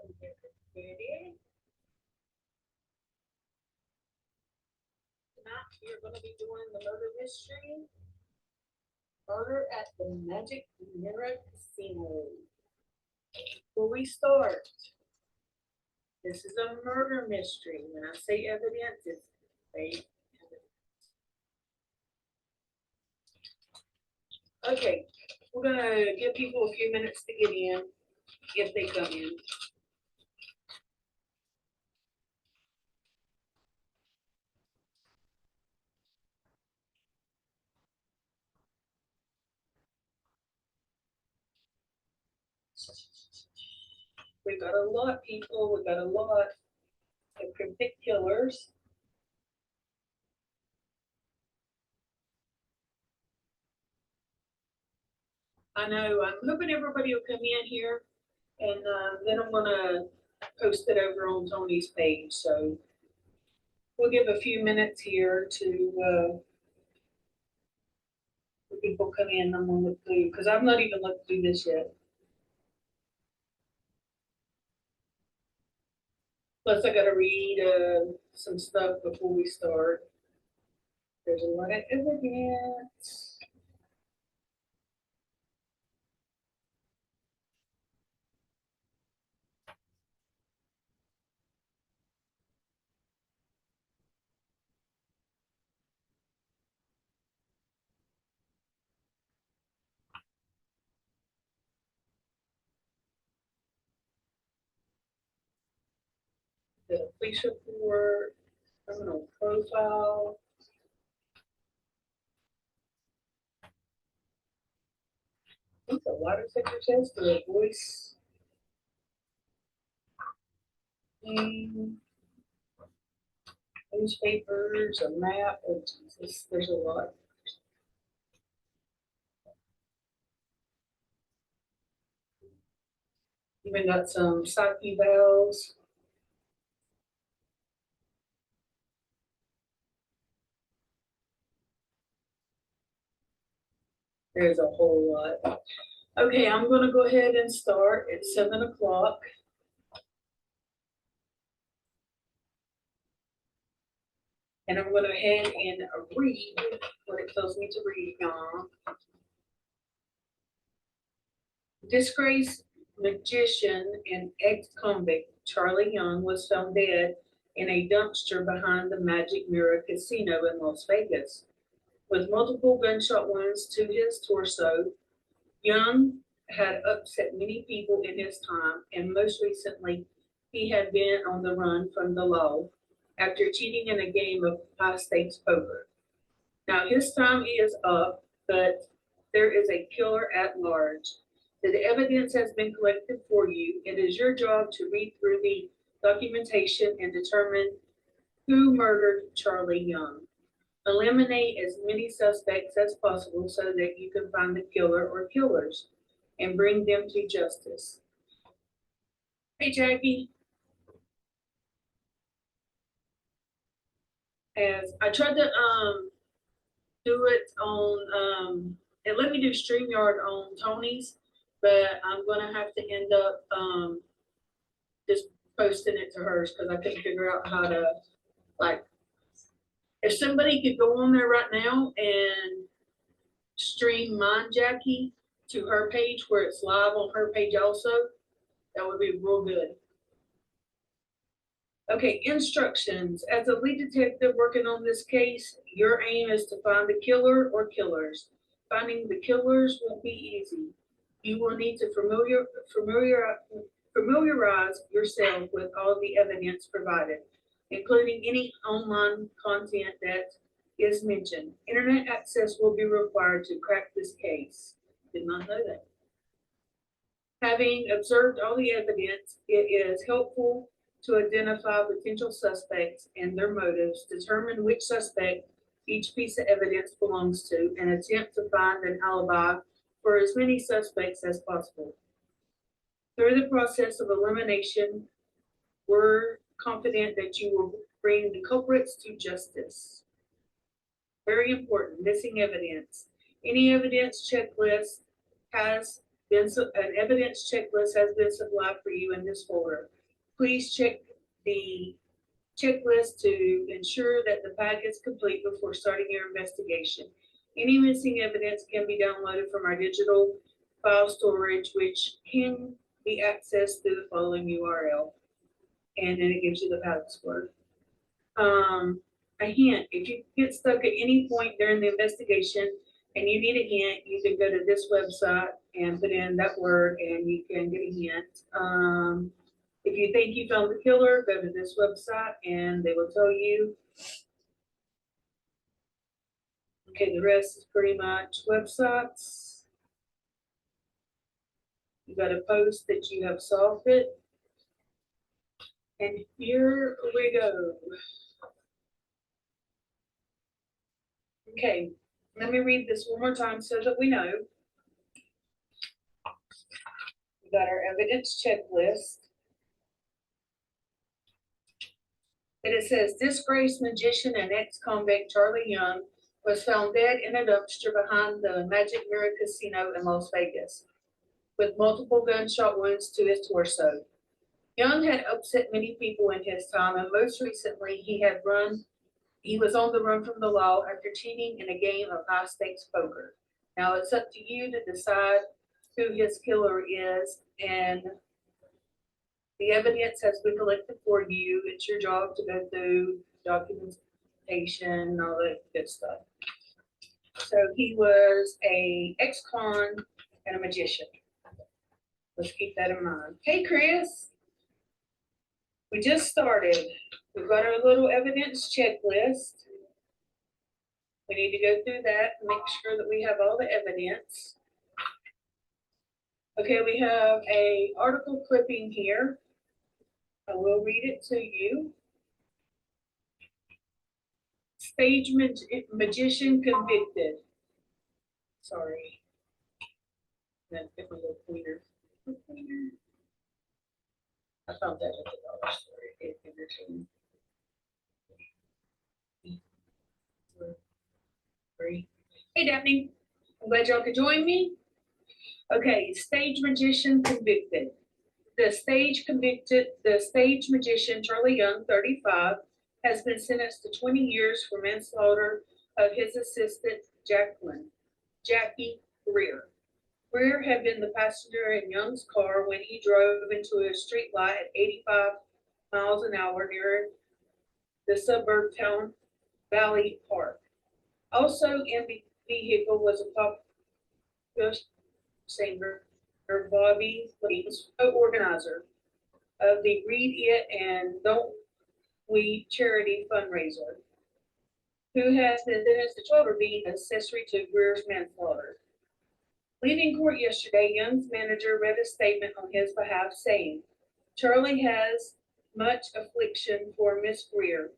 Ready? Tonight you're going to be doing the murder mystery, Murder at the Magic Mirror Casino. Before we start, this is a murder mystery. When I say evidence, it's fake evidence. Okay, we're going to give people a few minutes to get in if they come in. We got a lot, people. We got a lot of cryptic killers. I know. I'm hoping everybody will come in here, and then I'm gonna post it over on Tony's page. So we'll give a few minutes here to for people come in. I'm gonna look through because I've not even looked through this yet. Plus, I gotta read some stuff before we start. There's a lot of evidence. The police report, criminal profile. I think the water sector test, the voice. Newspapers, a map. Oh, Jesus, there's a lot. Even got some psych evals. There's a whole lot. Okay, I'm going to go ahead and start at 7 o'clock. And I'm going to go ahead and read what it tells me to read, y'all. Disgraced magician and ex-convict Charlie Young was found dead in a dumpster behind the Magic Mirror Casino in Las Vegas. With multiple gunshot wounds to his torso, Young had upset many people in his time, and most recently, he had been on the run from the law after cheating in a game of high stakes poker. Now, his time is up, but there is a killer at large. The evidence has been collected for you. It is your job to read through the documentation and determine who murdered Charlie Young. Eliminate as many suspects as possible so that you can find the killer or killers and bring them to justice. Hey, Jackie. As I tried to do it on, it let me do StreamYard on Tony's, but I'm gonna have to end up just posting it to hers because I couldn't figure out how to, like, if somebody could go on there right now and stream mine, Jackie, to her page where it's live on her page also, that would be real good. Okay, instructions. As a lead detective working on this case, your aim is to find the killer or killers. Finding the killers won't be easy. You will need to familiarize yourself with all the evidence provided, including any online content that is mentioned. Internet access will be required to crack this case. Did not know that. Having observed all the evidence, it is helpful to identify potential suspects and their motives, determine which suspect each piece of evidence belongs to, and attempt to find an alibi for as many suspects as possible. Through the process of elimination, we're confident that you will bring the culprits to justice. Very important, missing evidence. Any evidence checklist has An evidence checklist has been supplied for you in this folder. Please check the checklist to ensure that the pack is complete before starting your investigation. Any missing evidence can be downloaded from our digital file storage, which can be accessed through the following URL. And then it gives you the password. A hint, if you get stuck at any point during the investigation and you need a hint, you can go to this website and put in that word and you can get a hint. If you think you found the killer, go to this website and they will tell you. Okay, the rest is pretty much websites. You got to post that you have solved it. And here we go. Okay, let me read this one more time so that we know. We got our evidence checklist. And it says, disgraced magician and ex-convict Charlie Young was found dead in a dumpster behind the Magic Mirror Casino in Las Vegas, with multiple gunshot wounds to his torso. Young had upset many people in his time, and most recently he was on the run from the law after cheating in a game of high-stakes poker. Now it's up to you to decide who his killer is, and the evidence has been collected for you. It's your job to go through documentation and all that good stuff. So he was a ex-con and a magician. Let's keep that in mind. Hey, Chris. We just started. We've got our little evidence checklist. We need to go through that and make sure that we have all the evidence. Okay, we have an article clipping here. I will read it to you. Stage magician convicted. Sorry. Then get my little pointer. I found that at the dollar store. Hey, Daphne. I'm glad y'all could join me. Okay, stage magician convicted. The stage magician, Charlie Young, 35, has been sentenced to 20 years for manslaughter of his assistant, Jackie Greer. Greer had been the passenger in Young's car when he drove into a street light at 85 miles an hour near the suburb town Valley Park. Also in the vehicle was a popular singer, Bobby Williams, co-organizer of the Read It and Don't We charity fundraiser, who has been sentenced to 12 for being accessory to Greer's manslaughter. Leaving court yesterday, Young's manager read a statement on his behalf saying, Charlie has much affection for Miss Greer.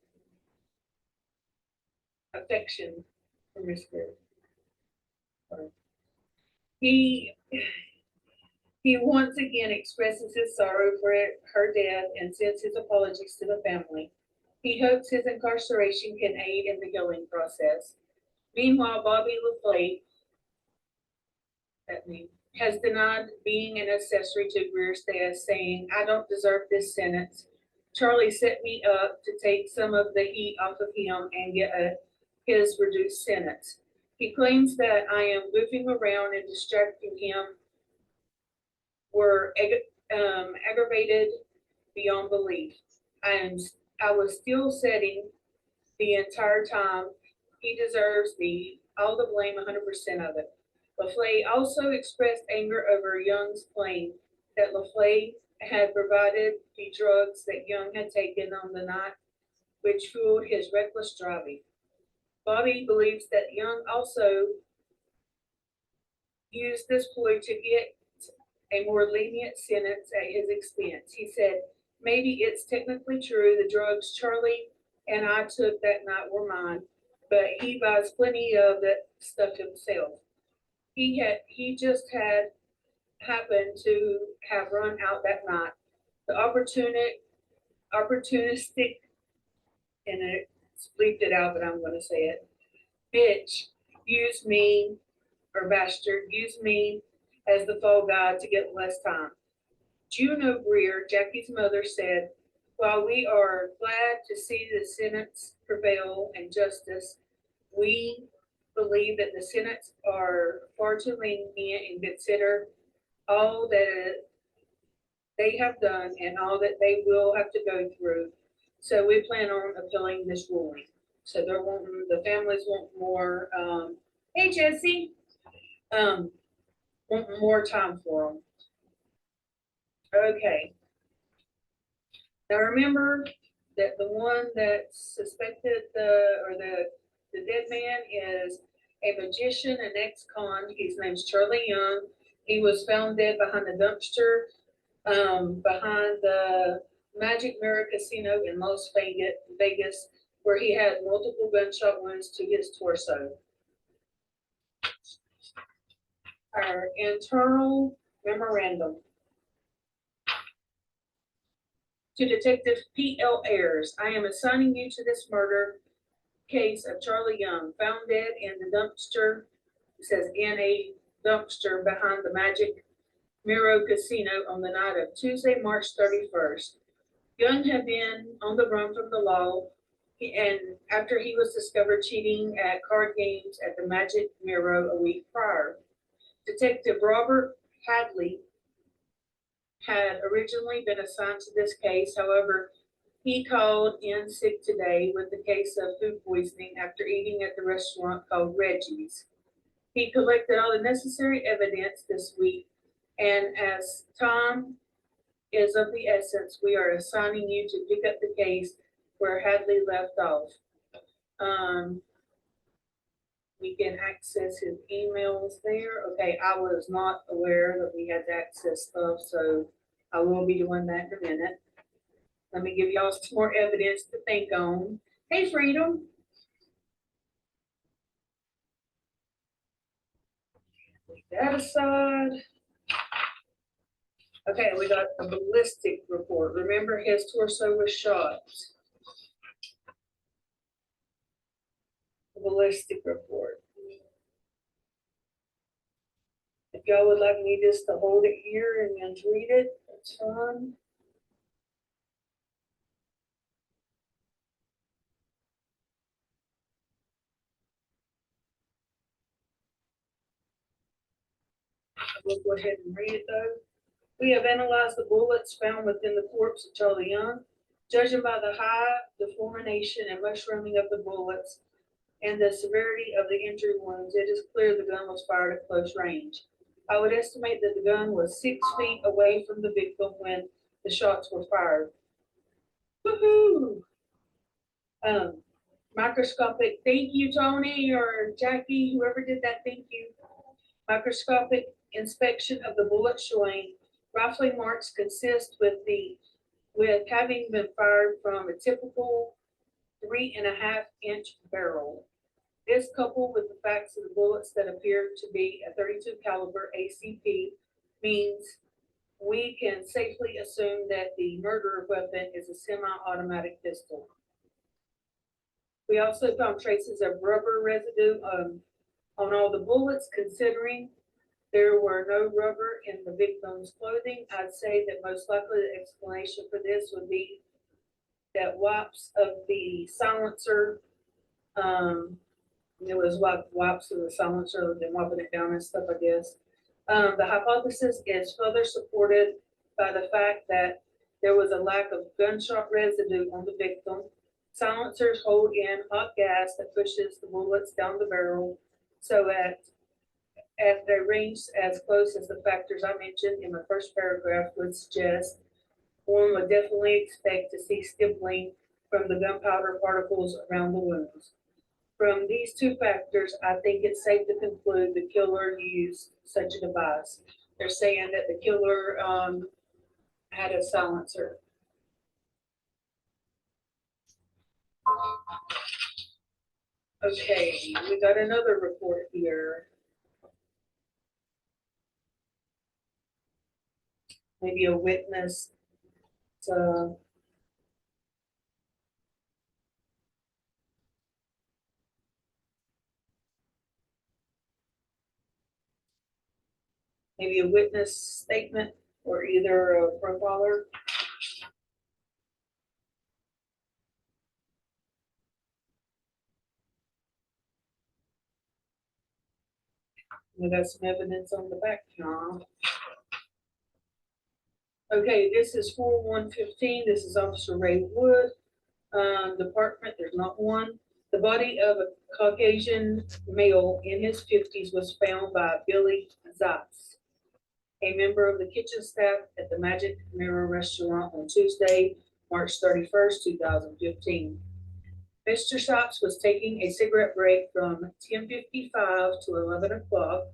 He once again expresses his sorrow for her death and sends his apologies to the family. He hopes his incarceration can aid in the healing process. Meanwhile, Bobby LaFlake has denied being an accessory to Greer's death, saying, I don't deserve this sentence. Charlie set me up to take some of the heat off of him and get his reduced sentence. He claims that I am goofing around and distracting him were aggravated beyond belief. I was still setting the entire time. He deserves all the blame, 100% of it. LaFlake also expressed anger over Young's claim that LaFlake had provided the drugs that Young had taken on the night, which fueled his reckless driving. Bobby believes that Young also used this ploy to get a more lenient sentence at his expense. He said, maybe it's technically true the drugs Charlie and I took that night were mine, but he buys plenty of that stuff himself. He just had happened to have run out that night. The opportunistic, and it's bleeped it out, but I'm going to say it, bitch, used me, or bastard, used me as the fall guy to get less time. Juno Greer, Jackie's mother, said, "While we are glad to see the sentence prevail and justice, we believe that the sentence are far too lenient and consider all that they have done and all that they will have to go through. So we plan on appealing this ruling." So they're wanting, the families want more, hey Jesse, um, want more time for them. Okay. Now remember that the one that suspected the dead man is a magician, an ex-con. His name's Charlie Young. He was found dead behind a dumpster behind the Magic Mirror Casino in Las Vegas, where he had multiple gunshot wounds to his torso. Our internal memorandum. To Detective P.L. Ayers, I am assigning you to this murder case of Charlie Young, found dead in the dumpster, it says in a dumpster behind the Magic Mirror Casino on the night of Tuesday, March 31st. Young had been on the run from the law, and after he was discovered cheating at card games at the Magic Mirror a week prior. Detective Robert Hadley had originally been assigned to this case. However, he called in sick today with a case of food poisoning after eating at the restaurant called Reggie's. He collected all the necessary evidence this week, and as time is of the essence, we are assigning you to pick up the case where Hadley left off. We can access his emails there. Okay, I was not aware that we had to access stuff, so I will be doing that in a minute. Let me give y'all some more evidence to think on. Hey, Freedom. That aside. Okay, we got a ballistic report. Remember, his torso was shot. A ballistic report. If y'all would like me just to hold it here and then read it, that's fine. We'll go ahead and read it though. We have analyzed the bullets found within the corpse of Charlie Young. Judging by the high deformation and mushrooming of the bullets and the severity of the injury wounds, it is clear the gun was fired at close range. I would estimate that the gun was 6 feet away from the victim when the shots were fired. Woohoo! Microscopic, thank you, Tony or Jackie, whoever did that, thank you. Microscopic inspection of the bullet showing rifling marks consist with having been fired from a typical 3.5-inch barrel. This, coupled with the facts of the bullets that appear to be a .32 caliber ACP, means we can safely assume that the murder weapon is a semi-automatic pistol. We also found traces of rubber residue on all the bullets. Considering there were no rubber in the victim's clothing, I'd say that most likely the explanation for this would be that wipes of the silencer, it was wipes of the silencer, then wiping it down and stuff, I guess. The hypothesis is further supported by the fact that there was a lack of gunshot residue on the victim. Silencers hold in hot gas that pushes the bullets down the barrel, so at a range as close as the factors I mentioned in my first paragraph would suggest, one would definitely expect to see stippling from the gunpowder particles around the wounds. From these two factors, I think it's safe to conclude the killer used such a device. They're saying that the killer had a silencer. Okay, we got another report here. Maybe a witness. maybe a witness statement or either a profiler. We got some evidence on the back, John. Okay, this is 4/1/15. This is Officer Ray Wood. Department, there's not one. The body of a Caucasian male in his 50s was found by Billy Zotz, a member of the kitchen staff at the Magic Mirror Restaurant on Tuesday, March 31st, 2015. Mr. Zotz was taking a cigarette break from 10:55 to 11 o'clock,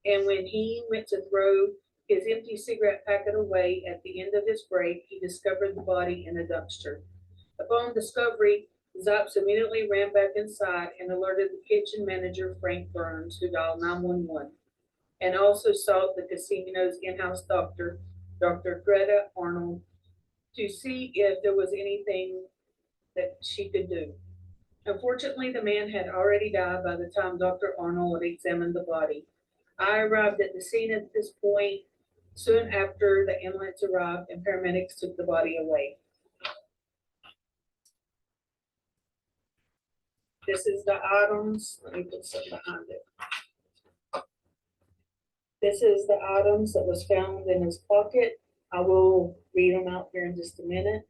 and when he went to throw his empty cigarette packet away at the end of his break, he discovered the body in a dumpster. Upon discovery, Zotz immediately ran back inside and alerted the kitchen manager, Frank Burns, who dialed 911, and also sought the casino's in-house doctor, Dr. Greta Arnold, to see if there was anything that she could do. Unfortunately, the man had already died by the time Dr. Arnold examined the body. I arrived at the scene at this point soon after the ambulance arrived and paramedics took the body away. This is the items. Let me put some behind it. This is the items that was found in his pocket. I will read them out here in just a minute.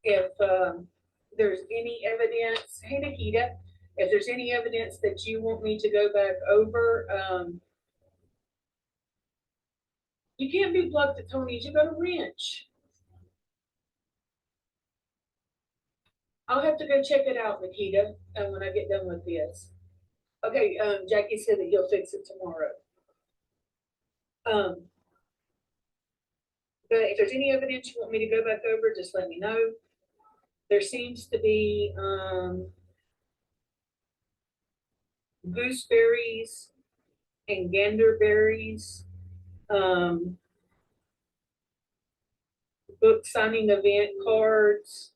If there's any evidence, hey Nikita, if there's any evidence that you want me to go back over, you can't be plugged at Tony's. You got a wrench. I'll have to go check it out, Nikita, when I get done with this. Okay, Jackie said that he'll fix it tomorrow. But if there's any evidence you want me to go back over, just let me know. There seems to be gooseberries and ganderberries, book signing event cards.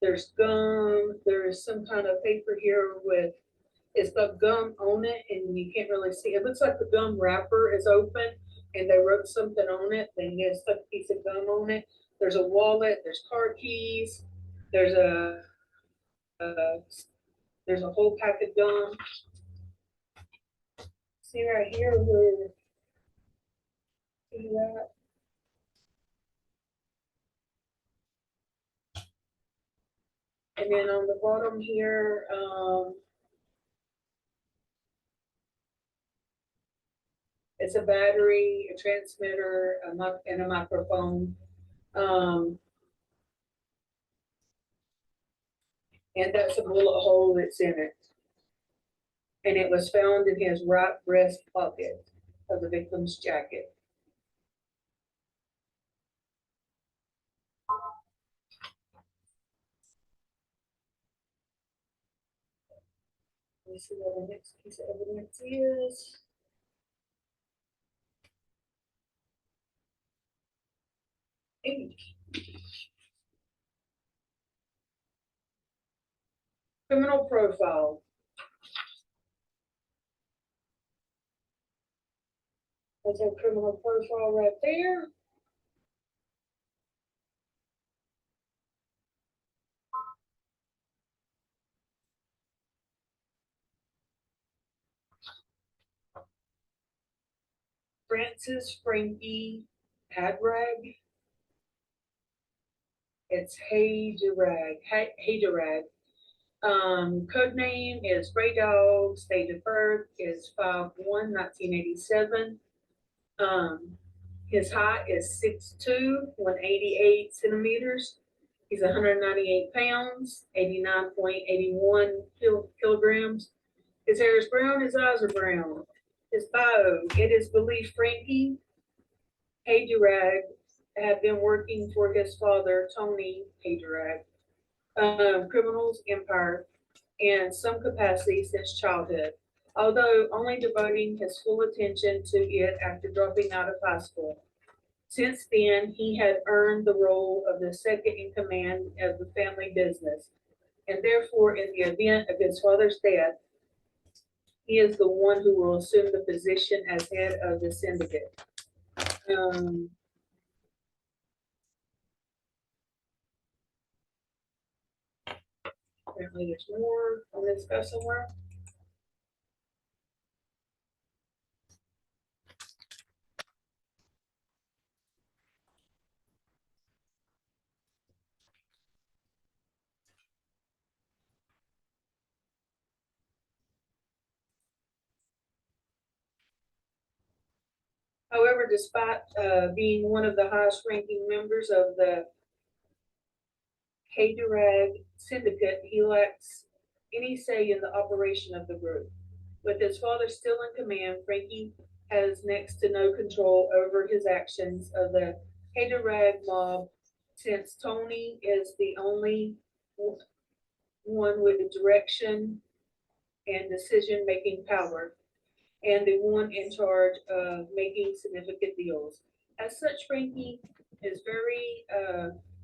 There's gum. There's some kind of paper here with, it's got gum on it and you can't really see. It looks like the gum wrapper is open and they wrote something on it. Then they stuck a piece of gum on it. There's a wallet. There's car keys. There's a whole pack of gum. See right here where, see that? And then on the bottom here, it's a battery, a transmitter, and a microphone. And that's a bullet hole that's in it. And it was found in his right breast pocket of the victim's jacket. Let me see what the next piece of evidence is. Criminal profile. That's a criminal profile right there. Francis Frankie Hadrag. It's Hadrag. Code name is Gray Dog. Date of birth is 5/1/1987. His height is 6'2", 188 centimeters. He's 198 pounds, 89.81 kilograms. His hair is brown, his eyes are brown. His bio, it is believed Frankie Hadrag had been working for his father, Tony Hadrag, Criminals Empire, in some capacity since childhood, although only devoting his full attention to it after dropping out of high school. Since then, he had earned the role of the second in command of the family business, and therefore, in the event of his father's death, he is the one who will assume the position as head of the syndicate. Apparently there's more on this guy somewhere. However, despite being one of the highest ranking members of the Haderach syndicate, he lacks any say in the operation of the group. With his father still in command, Frankie has next to no control over his actions of the Haderach mob, since Tony is the only one with the direction and decision-making power, and the one in charge of making significant deals. As such, Frankie is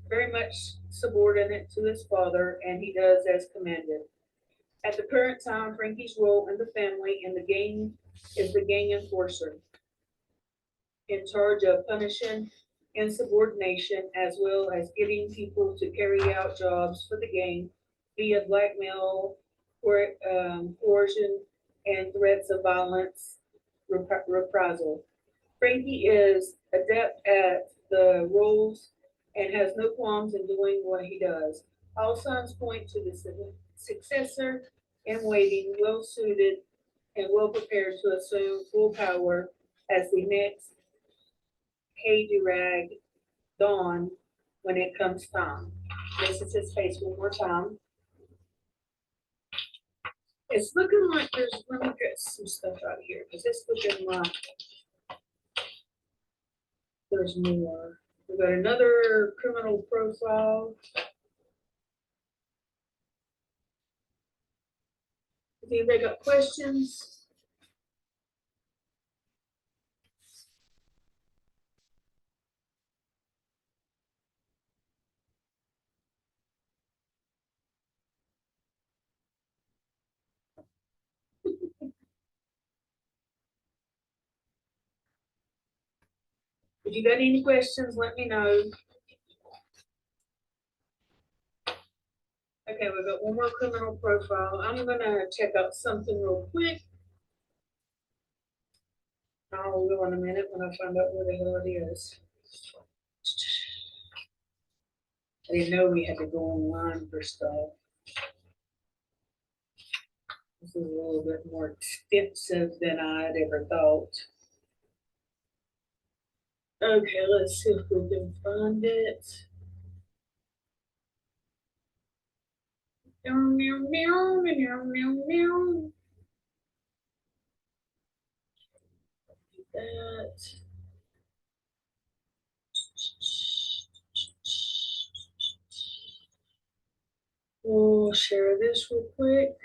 very much subordinate to his father, and he does as commanded. At the current time, Frankie's role in the family and the gang is the gang enforcer, in charge of punishing insubordination as well as getting people to carry out jobs for the gang via blackmail, coercion, and threats of violence, reprisal. Frankie is adept at the roles and has no qualms in doing what he does. All signs point to the successor in waiting, well suited and well prepared to assume full power as the next Haderach Dawn when it comes time. This is his face one more time. It's looking like let me get some stuff out here because it's looking like there's more. We got another criminal profile. If anybody got questions? If you got any questions, let me know. Okay, we've got one more criminal profile. I'm gonna check out something real quick. I'll go in a minute when I find out where the hell it is. I didn't know we had to go online for stuff. This is a little bit more extensive than I'd ever thought. Okay, let's see if we can find it. Meow, meow, meow, meow, meow, meow. That. We'll share this real quick.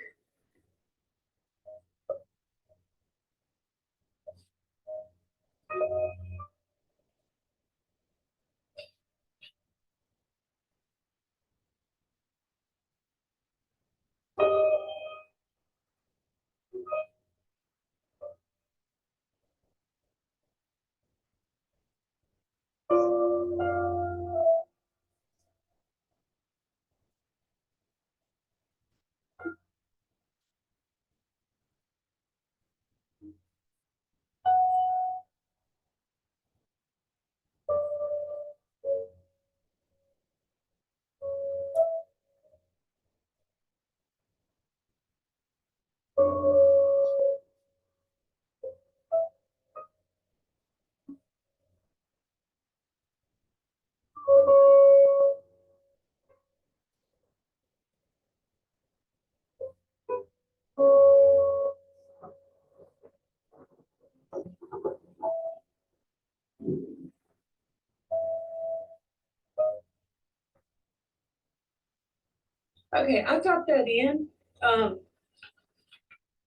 Okay, I typed that in,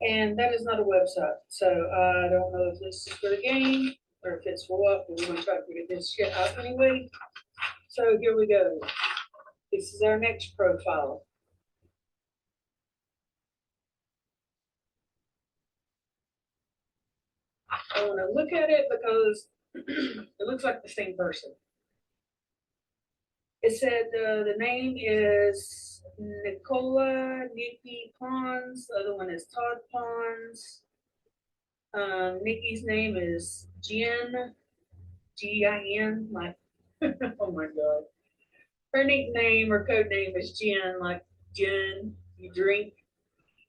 and that is not a website, so I don't know if this is for the game or if it's full up, we're gonna try to figure this shit out anyway. So here we go. This is our next profile. I wanna look at it because it looks like the same person. It said the name is Nikki Pons. The other one is Todd Pons. Nikki's name is Jen, Gin, like, oh my God. Her nickname or code name is Jen, like Jen, you drink.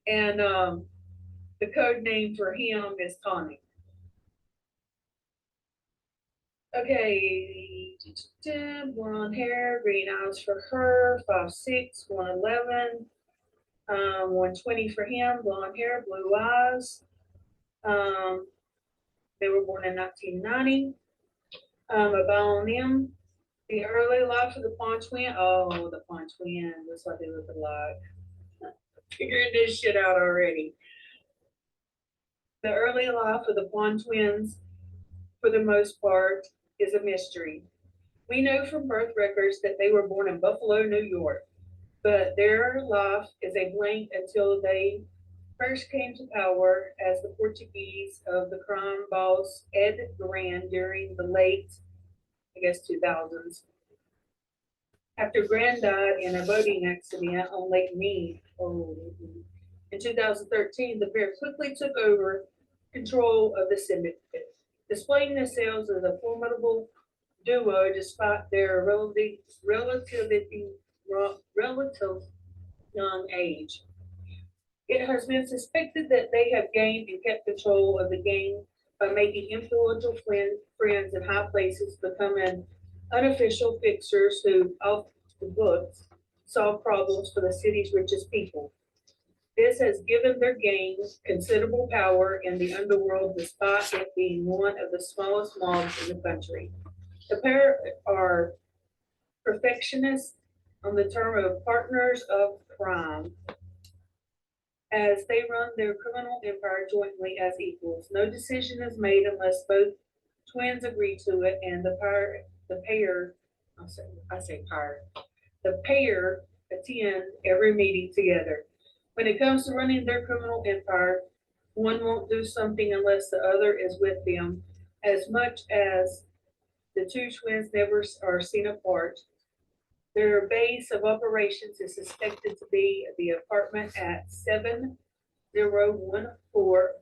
And the code name for him is Tonic. Okay, blonde hair, green eyes for her, 5'6", 111, 120 for him, blonde hair, blue eyes. They were born in 1990. About them, the early life of the Pawn twin. Oh, the Pawn twin. That's what they look alike. Figuring this shit out already. The early life of the Pawn twins, for the most part, is a mystery. We know from birth records that they were born in Buffalo, New York, but their life is a blank until they first came to power as the Portuguese of the crime boss Ed Duran during the late, I guess, 2000s. After Grand died in a boating accident on Lake Mead, in 2013, the pair quickly took over control of the syndicate, displaying themselves as a formidable duo despite their relative young age. It has been suspected that they have gained and kept control of the game by making influential friends in high places, becoming unofficial fixers who, off the books, solve problems for the city's richest people. This has given their gang considerable power in the underworld, despite it being one of the smallest mobs in the country. The pair are perfectionists on the term of partners of crime, as they run their criminal empire jointly as equals. No decision is made unless both twins agree to it, and the pair, I say pair, the pair attend every meeting together. When it comes to running their criminal empire, one won't do something unless the other is with them, as much as the two twins never are seen apart. Their base of operations is suspected to be the apartment at 7014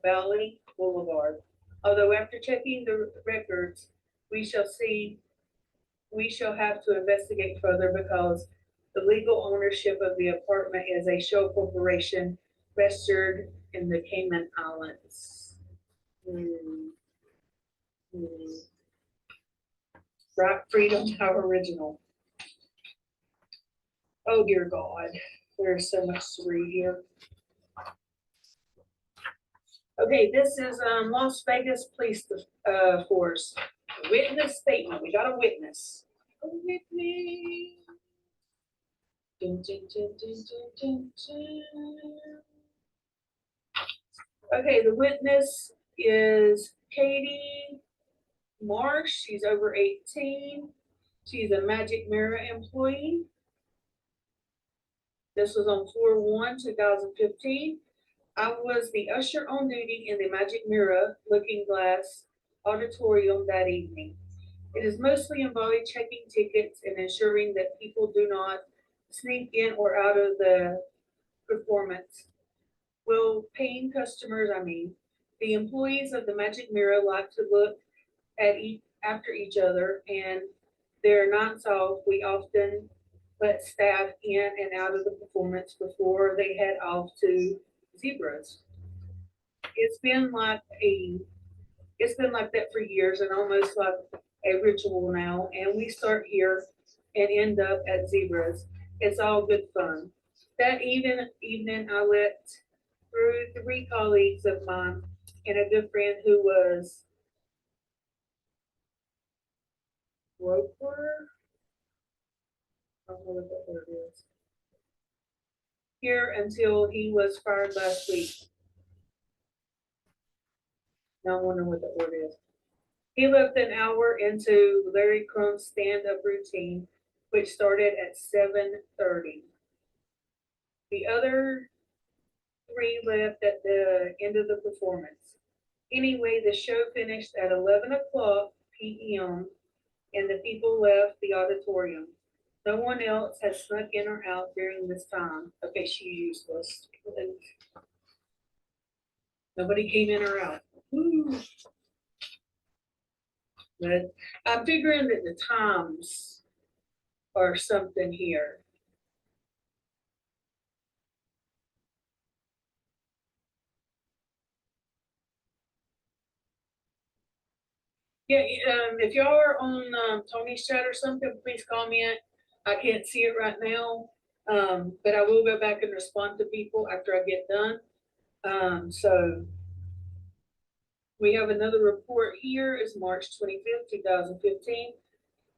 Valley Boulevard. Although after checking the records, we shall have to investigate further because the legal ownership of the apartment is a shell corporation registered in the Cayman Islands. Right, Freedom Tower Original. Oh dear God, there's so much to read here. Okay, this is Las Vegas Police Force. Witness statement. We got a witness. A witness. Dun, dun, dun, dun, dun, dun. Okay, the witness is Katie Marsh. She's over 18. She's a Magic Mirror employee. This was on 4/1, 2015. I was the usher on duty in the Magic Mirror Looking Glass Auditorium that evening. It is mostly involving checking tickets and ensuring that people do not sneak in or out of the performance. Well, paying customers, the employees of the Magic Mirror like to look at after each other, and their nights off, we often let staff in and out of the performance before they head off to Zebras. It's been like that for years and almost like a ritual now. And we start here and end up at Zebras. It's all good fun. That evening, I let through 3 colleagues of mine and a good friend who was Roper. I don't know what that word is. Here until he was fired last week. Now I wonder what that word is. He left an hour into Larry Crumb's stand-up routine, which started at 7:30. The other three left at the end of the performance. Anyway, the show finished at 11 o'clock p.m. and the people left the auditorium. No one else has snuck in or out during this time. Okay, she's useless. Nobody came in or out. Woo. But I'm figuring that the times are something here. Yeah, if y'all are on Tony's chat or something, please comment. I can't see it right now, but I will go back and respond to people after I get done. So we have another report here. It's March 25th, 2015.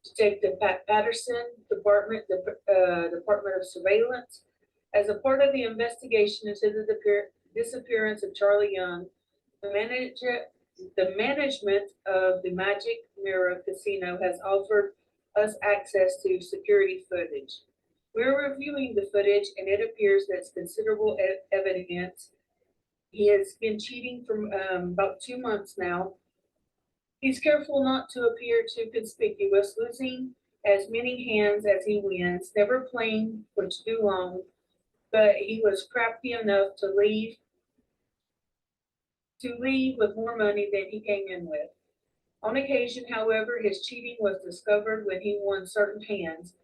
Detective Pat Patterson, Department of Surveillance. As a part of the investigation into the disappearance of Charlie Young, the management of the Magic Mirror Casino has offered us access to security footage. We're reviewing the footage, and it appears that it's considerable evidence. He has been cheating for about 2 months now. He's careful not to appear too conspicuous, losing as many hands as he wins, never playing for too long, but he was crafty enough to leave with more money than he came in with. On occasion, however, his cheating was discovered when he won certain hands.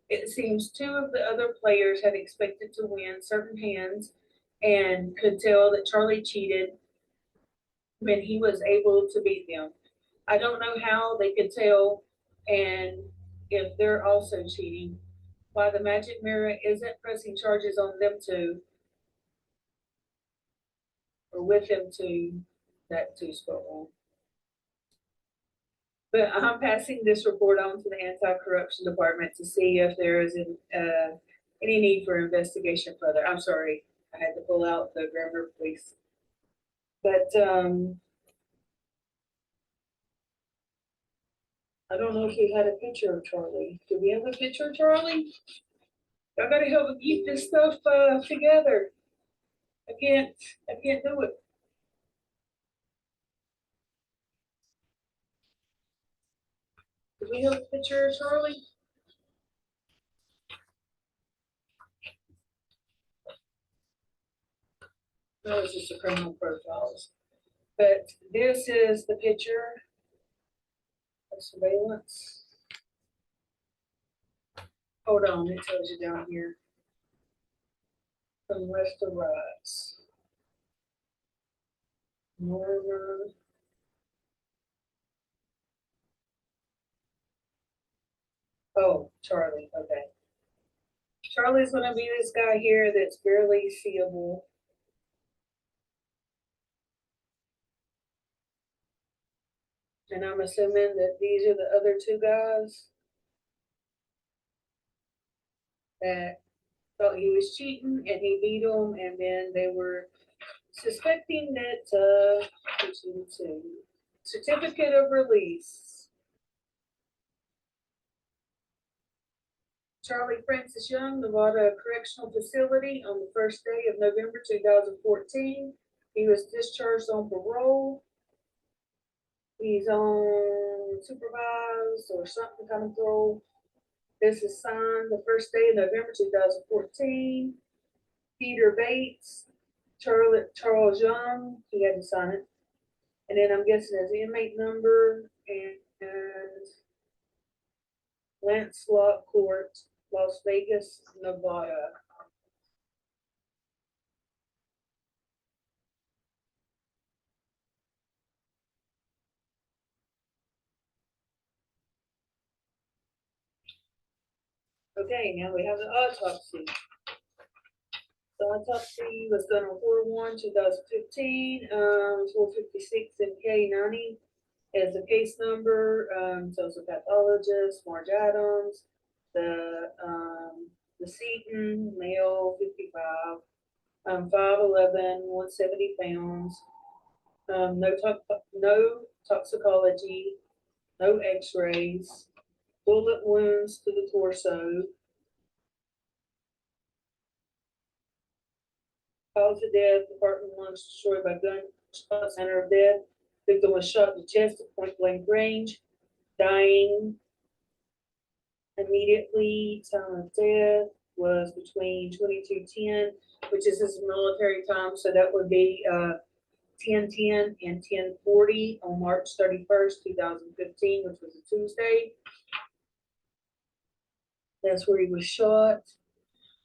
It seems two of the other players had expected to win certain hands and could tell that Charlie cheated when he was able to beat them. I don't know how they could tell and if they're also cheating. Why the Magic Mirror isn't pressing charges on them too, or with them too, that too spelled wrong. But I'm passing this report on to the Anti-Corruption Department to see if there is any need for investigation further. I'm sorry, I had to pull out the grammar police. But I don't know if we had a picture of Charlie. Do we have a picture of Charlie? I gotta help keep this stuff together. I can't, I can't do it. Do we have a picture of Charlie? No, it's just the criminal profiles. But this is the picture of surveillance. Hold on, it tells you down here. From left to right. Murder. Oh, Charlie. Okay. Charlie's gonna be this guy here that's barely seeable. And I'm assuming that these are the other two guys that thought he was cheating and he beat them, and then they were suspecting that certificate of release. Charlie Francis Young, Nevada Correctional Facility, on the first day of November 2014. He was discharged on parole. He's on supervised or something kind of parole. This is signed the first day of November 2014. Peter Bates, Charles Young, he had to sign it. And then I'm guessing his inmate number and Lancelot Court, Las Vegas, Nevada. Okay, now we have the autopsy. The autopsy was done on 4/1/2015, 456 MK90 as the case number. So it's a pathologist, Marge Adams, the Seaton, male, 55, 5'11", 170 pounds. No toxicology, no x-rays, bullet wounds to the torso. Cause of death, department lungs destroyed by gunshot, center of death. Victim was shot in the chest at point blank range, dying immediately. Time of death was between 22:10, which is his military time, so that would be 10:10 and 10:40 on March 31st, 2015, which was a Tuesday. That's where he was shot.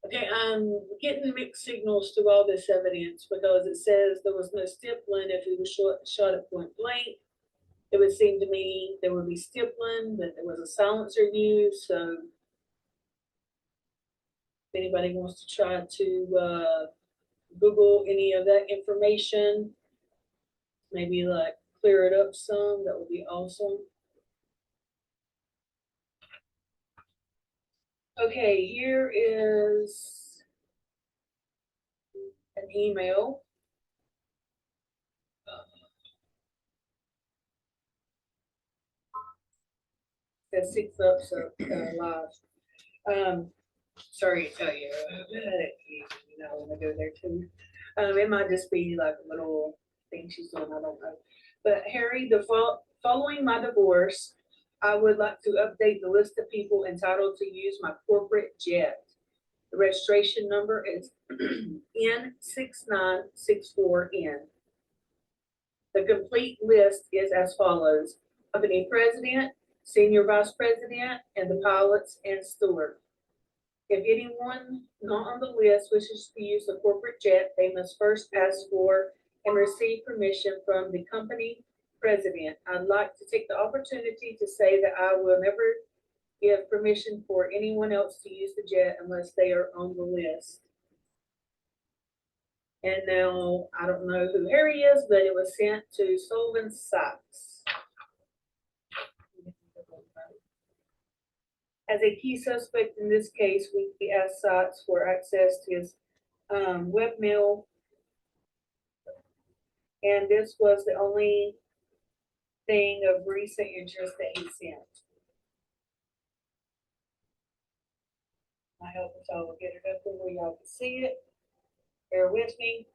Okay, I'm getting mixed signals through all this evidence because it says there was no stippling if he was shot at point blank. It would seem to me there would be stippling, but there was a silencer used. So if anybody wants to try to Google any of that information, maybe like clear it up some, that would be awesome. Okay, here is an email. Got 6 ups live. Sorry to tell you, you know, I want to go there too. It might just be like a little thing she's doing, I don't know. But Harry, following my divorce, I would like to update the list of people entitled to use my corporate jet. The registration number is N6964N. The complete list is as follows: company president, senior vice president, and the pilots and steward. If anyone not on the list wishes to use the corporate jet, they must first ask for and receive permission from the company president. I'd like to take the opportunity to say that I will never give permission for anyone else to use the jet unless they are on the list. And now, I don't know who Harry is, but it was sent to Sullivan Sykes. As a key suspect in this case, we asked Sykes for access to his webmail, and this was the only thing of recent interest that he sent. I hope y'all will get it up there where y'all can see it. Bear with me.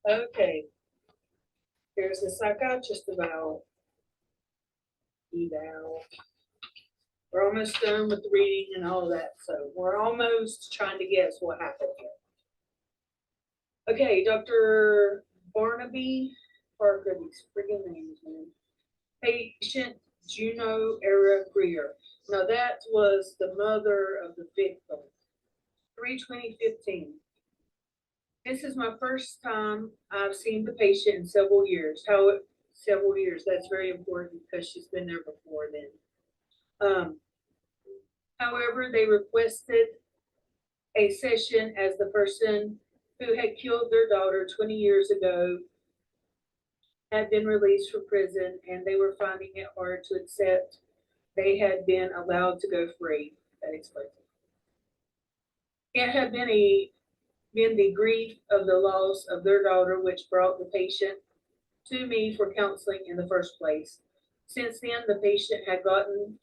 Okay. Here's the psychiatrist eval. We're almost done with the reading and all that, so we're almost trying to guess what happened here. Okay, Dr. Barnaby Parker, these freaking names, man. Patient Juno Era Greer. Now that was the mother of the victim. 3/2015. This is my first time I've seen the patient in several years. Several years, that's very important because she's been there before then. However, they requested a session as the person who had killed their daughter 20 years ago had been released from prison, and they were finding it hard to accept they had been allowed to go free. That explains it. It had been the grief of the loss of their daughter which brought the patient to me for counseling in the first place. Since then, the patient had gotten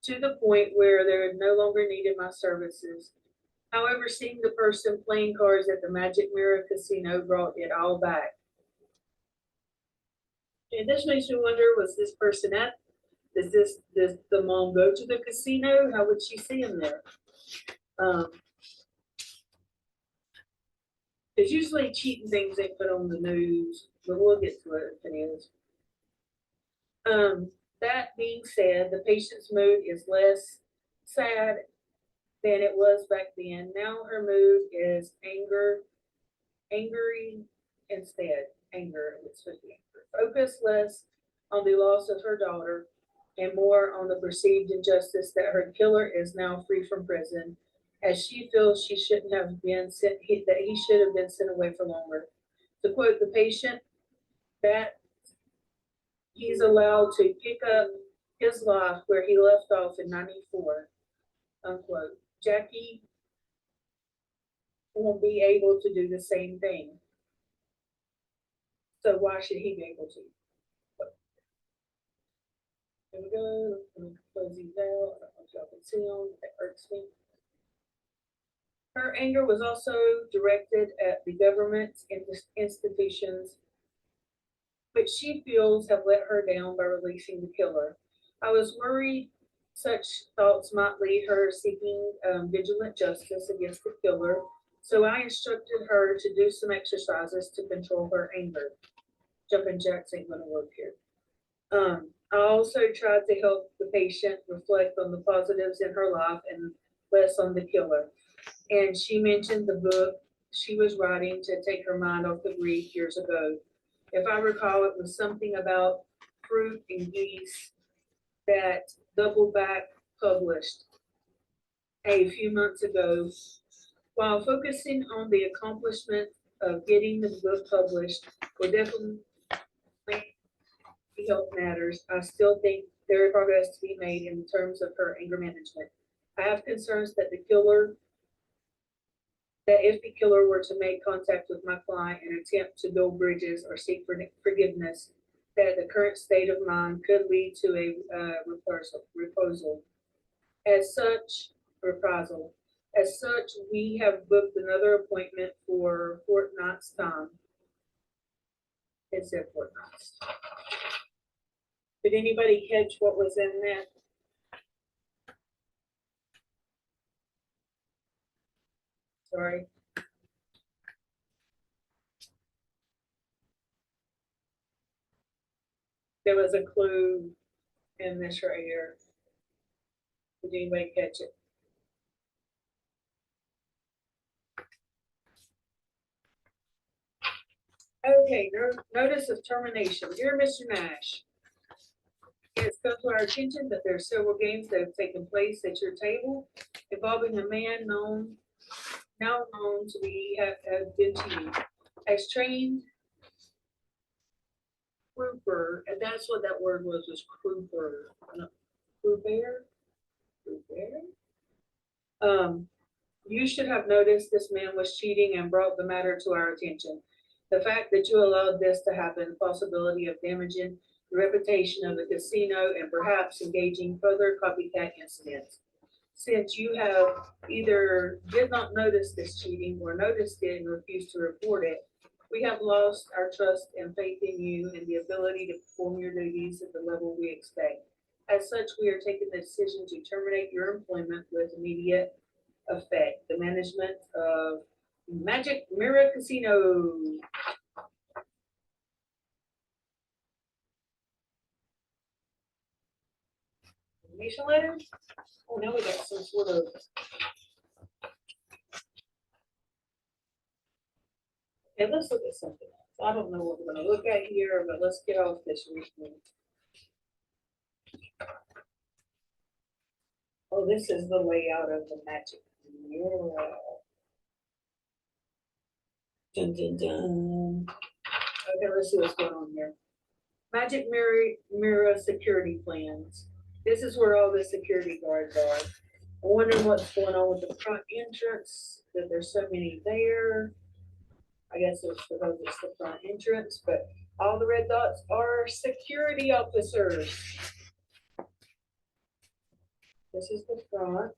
to the point where they no longer needed my services. However, seeing the person playing cards at the Magic Mirror Casino brought it all back. And this makes me wonder, was this person does the mom go to the casino? How would she see him there? Because usually cheating things they put on the news, but we'll get to it if it is. That being said, the patient's mood is less sad than it was back then. Now her mood is angry instead. Anger, it's supposed to be anger. Focus less on the loss of her daughter and more on the perceived injustice that her killer is now free from prison, as she feels she shouldn't have been sent, that he should have been sent away for longer. To quote the patient, that he's allowed to pick up his life where he left off in 94, unquote. Jackie won't be able to do the same thing. So why should he be able to? There we go. Let me close these out. I don't know if y'all can see them. That hurts me. Her anger was also directed at the governments and institutions, which she feels have let her down by releasing the killer. I was worried such thoughts might lead her seeking vigilant justice against the killer, so I instructed her to do some exercises to control her anger. Jumping jacks ain't gonna work here. I also tried to help the patient reflect on the positives in her life and less on the killer. And she mentioned the book she was writing to take her mind off the grief years ago. If I recall, it was something about fruit and geese that Doubleback published a few months ago. While focusing on the accomplishment of getting the book published will definitely help matters, I still think there is progress to be made in terms of her anger management. I have concerns that if the killer were to make contact with my client and attempt to build bridges or seek forgiveness, that the current state of mind could lead to a reprisal. As such, reprisal. As such, we have booked another appointment for fortnight's time. It said fortnights. Did anybody catch what was in that? Sorry. There was a clue in this right here. Did anybody catch it? Okay, notice of termination. Dear Mr. Nash, it's come to our attention that there are several games that have taken place at your table involving a man now known to be have been to you. As trained Kruper, and that's what that word was Kruper. Kruper? You should have noticed this man was cheating and brought the matter to our attention. The fact that you allowed this to happen, possibility of damaging the reputation of the casino and perhaps engaging further copycat incidents. Since you have either did not notice this cheating or noticed it and refused to report it, we have lost our trust and faith in you and the ability to perform your duties at the level we expect. As such, we are taking the decision to terminate your employment with immediate effect. The management of Magic Mirror Casino. Information letter? Oh, now we got some sort of. Okay, let's look at something else. I don't know what we're going to look at here, but let's get off this recently. Oh, this is the layout of the Magic Mirror. Dun, dun, dun. Okay, let's see what's going on here. Magic Mirror security plans. This is where all the security guards are. I wonder what's going on with the front entrance, that there's so many there. I guess it's because it's the front entrance, but all the red dots are security officers. This is the front.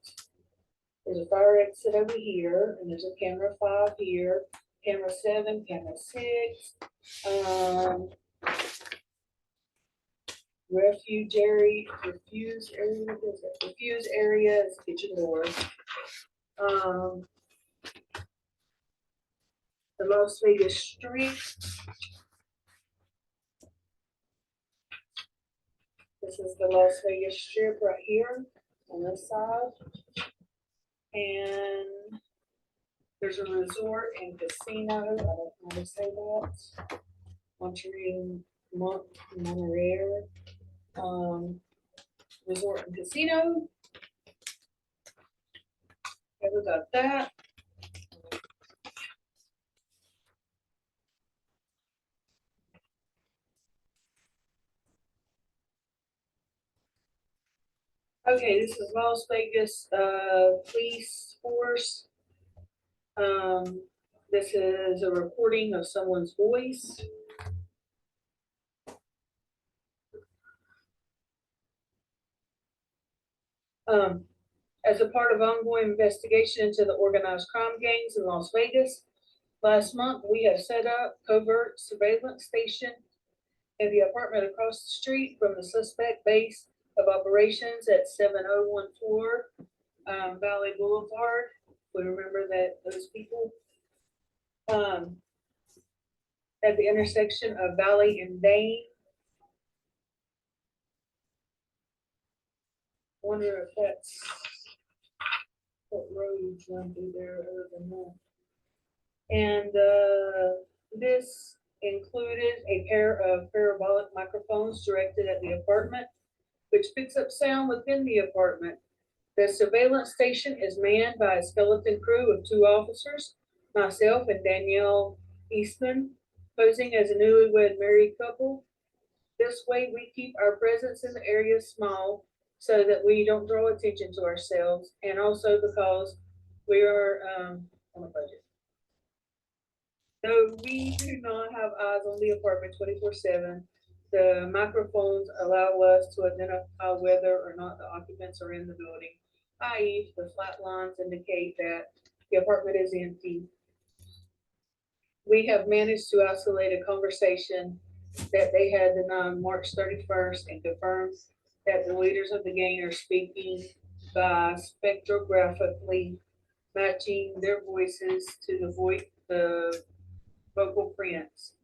There's a fire exit over here, and there's a camera 5 here, camera 7, camera 6. Refuse area, refuse area is kitchen door. The Las Vegas Street. This is the Las Vegas Strip right here on this side. And there's a resort and casino. I don't know how to say that. Monterey. Resort and Casino. Okay, we got that. Okay, this is Las Vegas, police force. This is a recording of someone's voice. As a part of ongoing investigation into the organized crime gangs in Las Vegas, last month we have set up covert surveillance station in the apartment across the street from the suspect base of operations at 7014 Valley Boulevard. We remember that those people. At the intersection of Valley and Dane. Wonder if that's what roads run through there other than that. And this included a pair of parabolic microphones directed at the apartment, which picks up sound within the apartment. The surveillance station is manned by a skeleton crew of 2 officers, myself and Danielle Eastman, posing as a newlywed married couple. This way we keep our presence in the area small so that we don't draw attention to ourselves, and also because we are on a budget. So we do not have eyes on the apartment 24/7. The microphones allow us to identify whether or not the occupants are in the building, i.e. if the flat lines indicate that the apartment is empty. We have managed to isolate a conversation that they had on March 31st and confirmed that the leaders of the gang are speaking by spectrographically matching their voices to the vocal prints.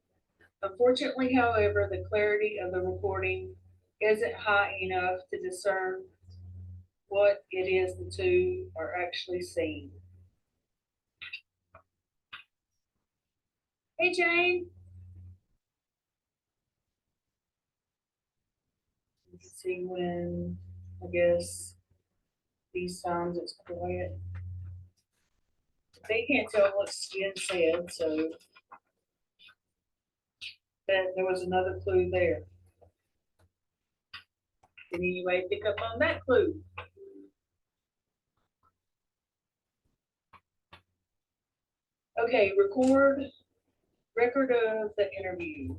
Unfortunately, however, the clarity of the recording isn't high enough to discern what it is the 2 are actually saying. Hey, Jane. You can see when, I guess, these times it's quiet. They can't tell what's being said, so that there was another clue there. Did anybody pick up on that clue? Okay, record of the interview.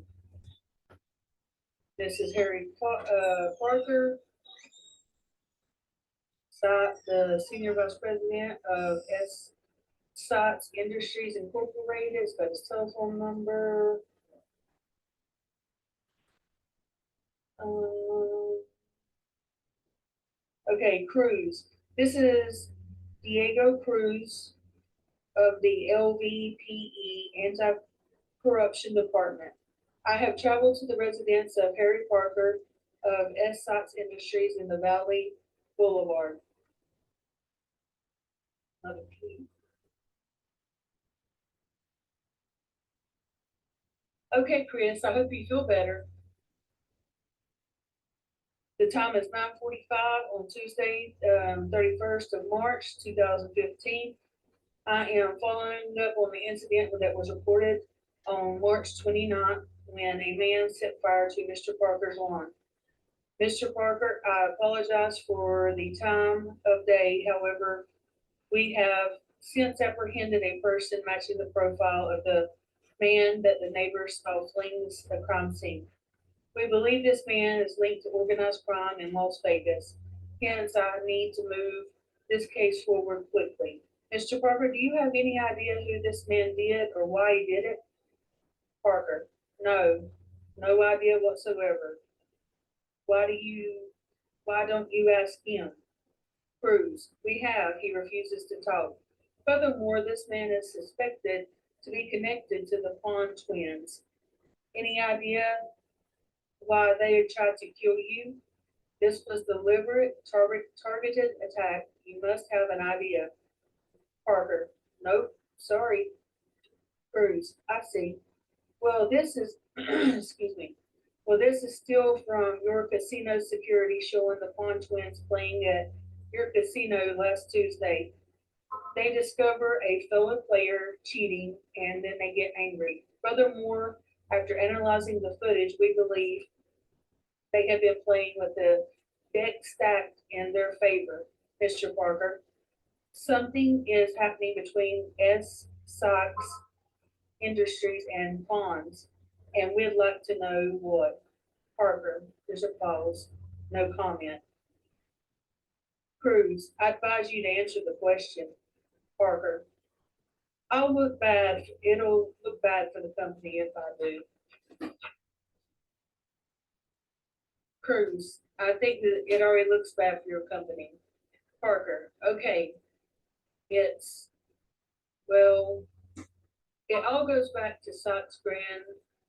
This is Harry Parker, the Senior Vice President of SOTS Industries Incorporated. It's got his telephone number. Okay, Cruz. This is Diego Cruz of the LVPE Anti-Corruption Department. I have traveled to the residence of Harry Parker of SOTS Industries in the Valley Boulevard. Another P. Okay, Chris, I hope you feel better. The time is 9:45 on Tuesday, 31st of March, 2015. I am following up on the incident that was reported on March 29th when a man set fire to Mr. Parker's lawn. Mr. Parker, I apologize for the time of day. However, we have since apprehended a person matching the profile of the man that the neighbors saw fleeing the crime scene. We believe this man is linked to organized crime in Las Vegas. Hence, I need to move this case forward quickly. Mr. Parker, do you have any idea who this man did or why he did it? Parker, no idea whatsoever. Why don't you ask him? Cruz, we have, he refuses to talk. Furthermore, this man is suspected to be connected to the Pond twins. Any idea why they tried to kill you? This was deliberate, targeted attack. You must have an idea. Parker, nope, sorry. Cruz, I see. Well, this is, excuse me. Well, this is still from your casino security showing the Pawn twins playing at your casino last Tuesday. They discover a fellow player cheating and then they get angry. Furthermore, after analyzing the footage, we believe they have been playing with the deck stacked in their favor, Mr. Parker. Something is happening between S. Sox Industries and Pawns, and we'd like to know what. Parker, there's a pause, no comment. Cruz, I advise you to answer the question. Parker, it'll look bad for the company if I do. Cruz, I think that it already looks bad for your company. Parker, okay, it's, well, it all goes back to Sox Grand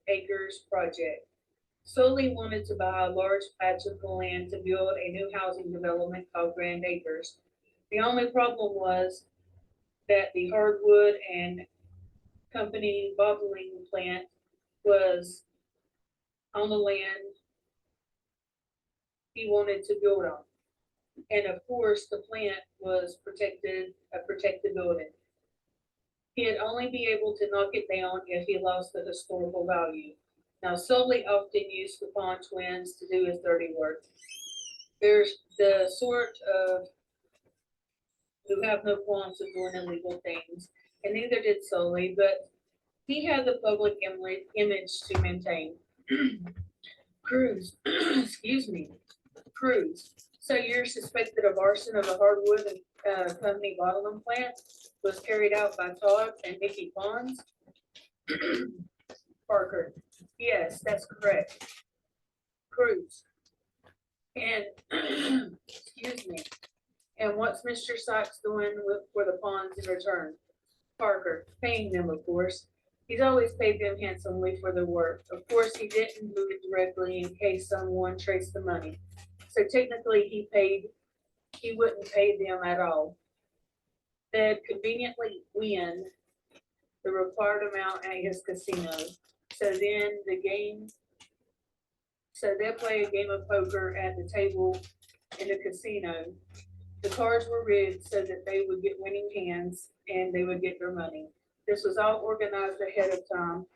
Acres project. Solely wanted to buy a large patch of land to build a new housing development called Grand Acres. The only problem was that the hardwood and company bottling plant was on the land he wanted to build on. And of course, the plant was a protected building. He'd only be able to knock it down if he lost the historical value. Now, Sully often used the Pawn twins to do his dirty work. There's the sort of who have no qualms of doing illegal things, and neither did Sully, but he had the public image to maintain. Cruz, excuse me, Cruz. So you're suspected of arson of a hardwood and company bottling plant was carried out by Todd and Mickey Pons? Parker, yes, that's correct. Cruz, and excuse me, and what's Mr. Sykes doing for the Pons in return? Parker, paying them, of course. He's always paid them handsomely for their work. Of course, he didn't do it directly in case someone traced the money. So technically, he wouldn't pay them at all. They'd conveniently win the required amount at his casino. So then they'll play a game of poker at the table in the casino. The cards were rigged so that they would get winning hands and they would get their money. This was all organized ahead of time,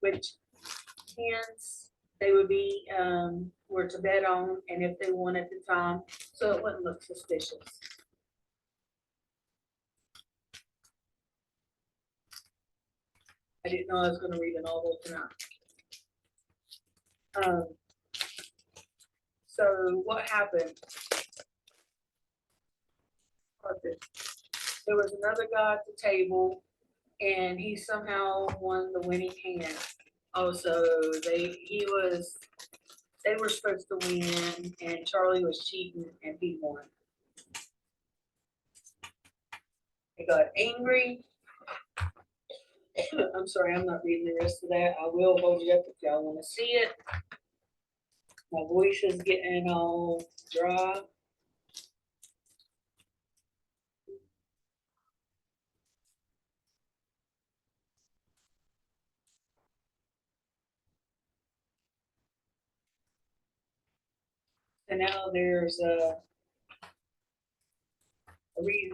which hands they would be were to bet on, and if they won at the time, so it wouldn't look suspicious. I didn't know I was going to read a novel tonight. So what happened? There was another guy at the table, and he somehow won the winning hand. Also, they were supposed to win, and Charlie was cheating, and he won. They got angry. I'm sorry, I'm not reading the rest of that. I will hold it up if y'all want to see it. My voice is getting all dry. And now there's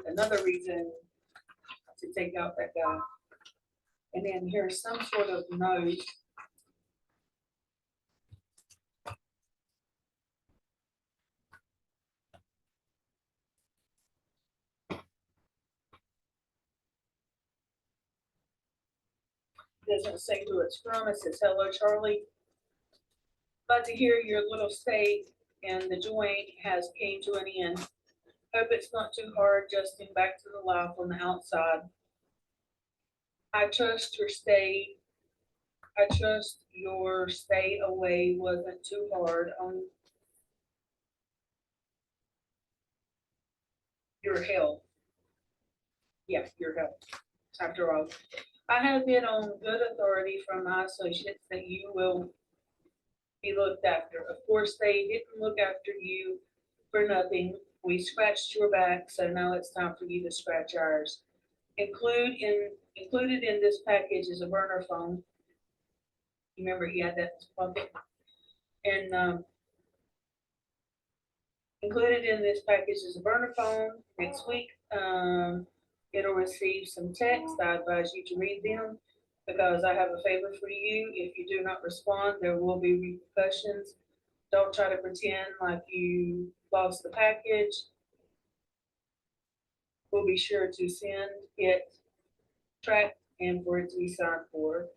another reason to take out that guy. And then here's some sort of note. It doesn't say who it's from. It says, hello, Charlie. Glad to hear your little stay and the joint has came to an end. Hope it's not too hard adjusting back to the life on the outside. I trust your stay away wasn't too hard on your health. Yeah, your health. After all, I have it on good authority from my associates that you will be looked after. Of course, they didn't look after you for nothing. We scratched your back, so now it's time for you to scratch ours. Included in this package is a burner phone. You remember he had that pocket. And included in this package is a burner phone. Next week, it'll receive some text. I advise you to read them because I have a favor for you. If you do not respond, there will be repercussions. Don't try to pretend like you lost the package. We'll be sure to send it tracked and for it to be signed for.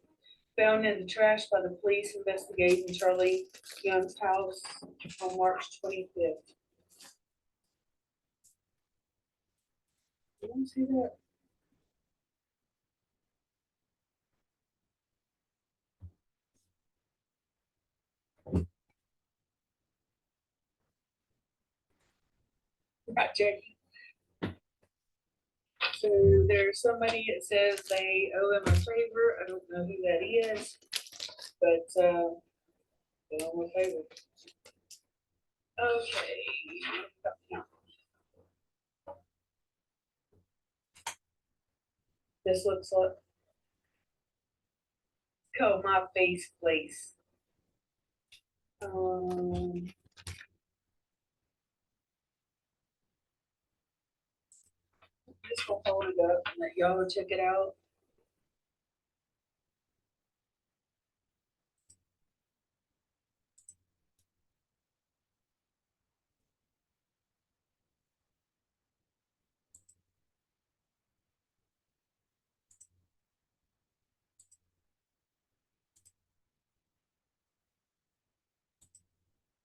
Found in the trash by the police investigating Charlie Young's house on March 25th. You don't see that? Right, Jackie. So there's somebody that says they owe him a favor. I don't know who that is, but they owe him a favor. Okay. This looks like called My Face Place. Just gonna hold it up and let y'all check it out.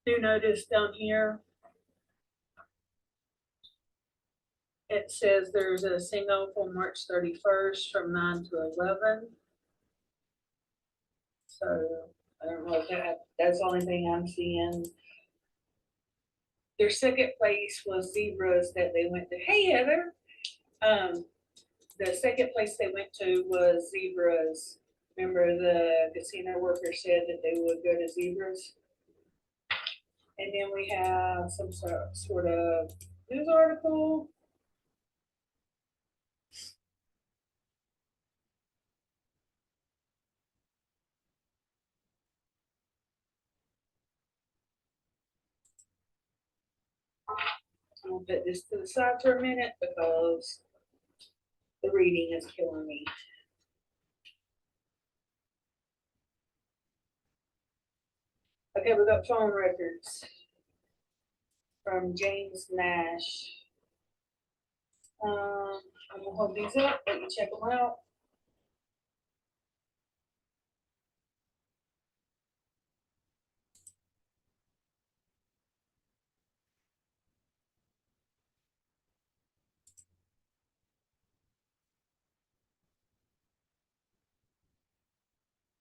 Do notice down here it says there's a single for March 31st from 9 to 11. So I don't know if that's the only thing I'm seeing. Their second place was Zebras that they went to. Hey, Heather. The second place they went to was Zebras. Remember the casino worker said that they would go to Zebras? And then we have some sort of news article. I'll put this to the side for a minute because the reading is killing me. Okay, we got phone records from James Nash. I'm gonna hold these up, let you check them out.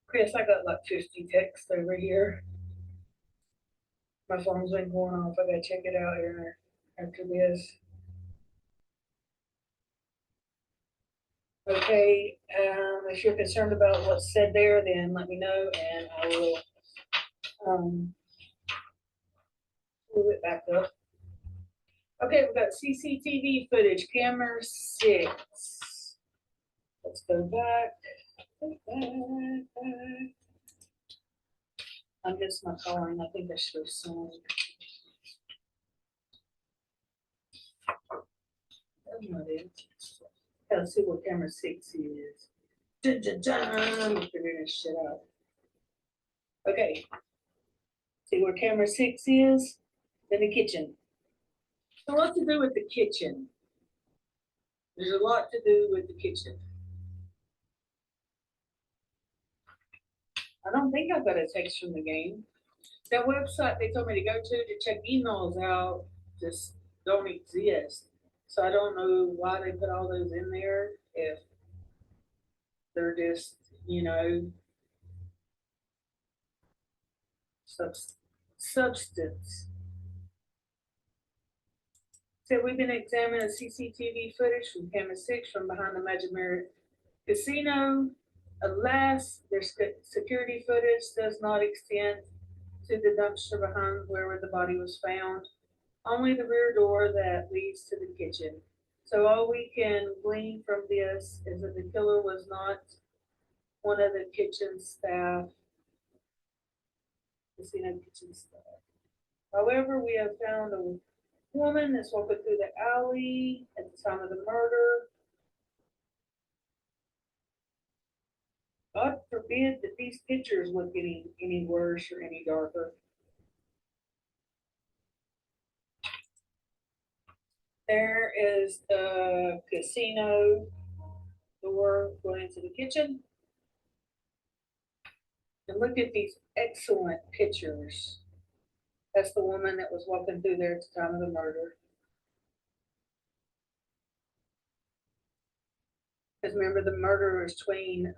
Chris, I got like 50 texts over here. My phone's been going off. I gotta check it out here after this. Okay, if you're concerned about what's said there, then let me know and I will move it back up. Okay, we've got CCTV footage, camera 6. Let's go back. I missed my calling. I think I should have sung. Let's see what camera 6 is. I'm figuring this shit out. Okay. See where camera 6 is? Then the kitchen. So what to do with the kitchen? There's a lot to do with the kitchen. I don't think I got a text from the game. That website they told me to go to check emails out just don't exist. So I don't know why they put all those in there if they're just, substance. So we've been examining CCTV footage from camera 6 from behind the Magic Mirror Casino. Alas, their security footage does not extend to the dumpster behind where the body was found. Only the rear door that leads to the kitchen. So all we can glean from this is that the killer was not one of the kitchen staff. casino kitchen stuff. However, we have found a woman that's walking through the alley at the time of the murder. God forbid that these pictures look any worse or any darker. There is the casino door going into the kitchen. And look at these excellent pictures. That's the woman that was walking through there at the time of the murder. Because remember, the murder was between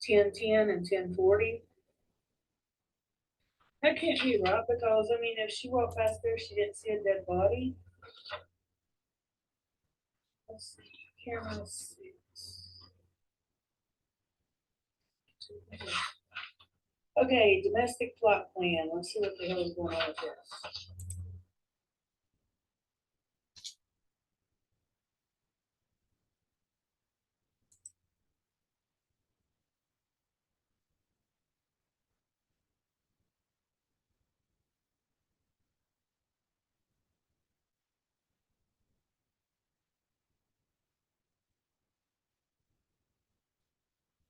10:10 and 10:40. That can't be right because, I mean, if she walked past there, she didn't see a dead body. Let's see, camera 6. Okay, domestic plot plan. Let's see what the hell is going on with this.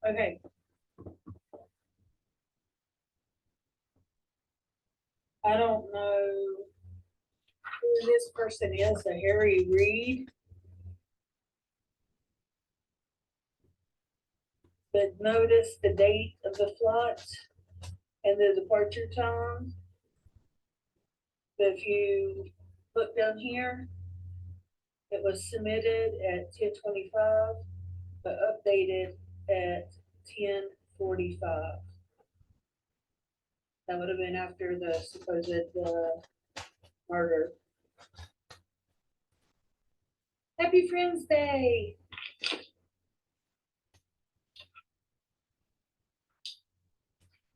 Okay. I don't know who this person is, a Harry Reid. But notice the date of the flight and the departure time. If you look down here, it was submitted at 10:25, but updated at 10:45. That would have been after the supposed murder. Happy Friends Day!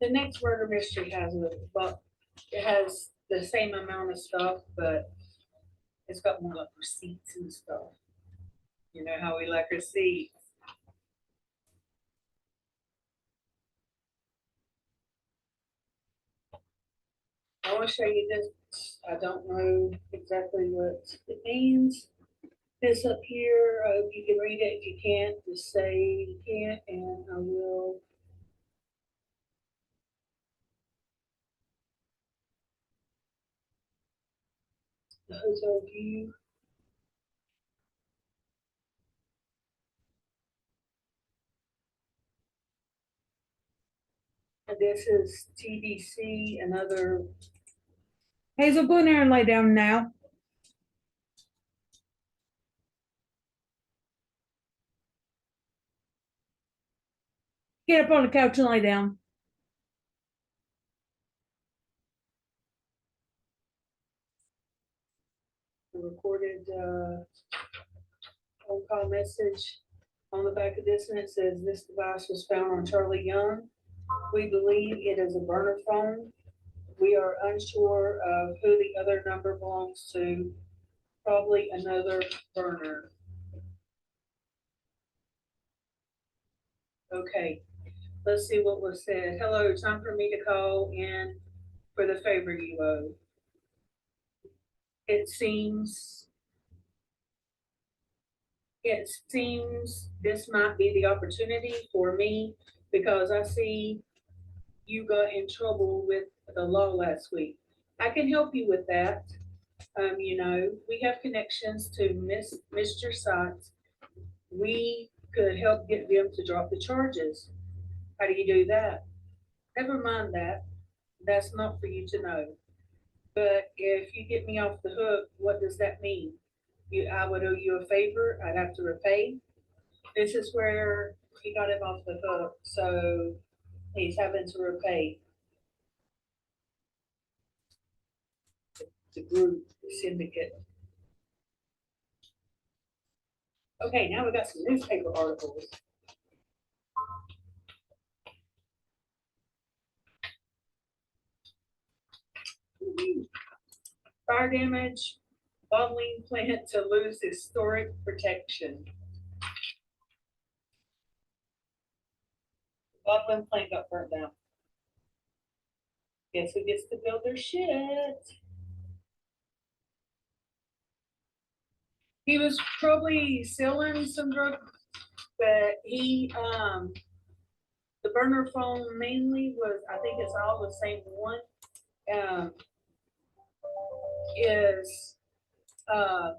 The next murder mystery has it has the same amount of stuff, but it's got more like receipts and stuff. You know how we like receipts. I want to show you this. I don't know exactly what it means. This up here, if you can read it. If you can't, just say you can't, and I will. The hotel view. And this is TBC, another. Hazel, go in there and lay down now. Get up on the couch and lay down. Recorded phone call message on the back of this, and it says this device was found on Charlie Young. We believe it is a burner phone. We are unsure of who the other number belongs to. Probably another burner. Okay, let's see what was said. Hello, time for me to call in for the favor you owe. It seems this might be the opportunity for me because I see you got in trouble with the law last week. I can help you with that. We have connections to Mr. Sykes. We could help get them to drop the charges. How do you do that? Never mind that. That's not for you to know. But if you get me off the hook, what does that mean? I would owe you a favor. I'd have to repay. This is where he got him off the hook. So he's having to repay the group syndicate. Okay, now we got some newspaper articles. Fire damage, bottling plant to lose historic protection. Bottling plant got burnt down. Guess who gets to build their shit? He was probably selling some drugs, but the burner phone mainly was, I think it's all the same one, um, is, uh,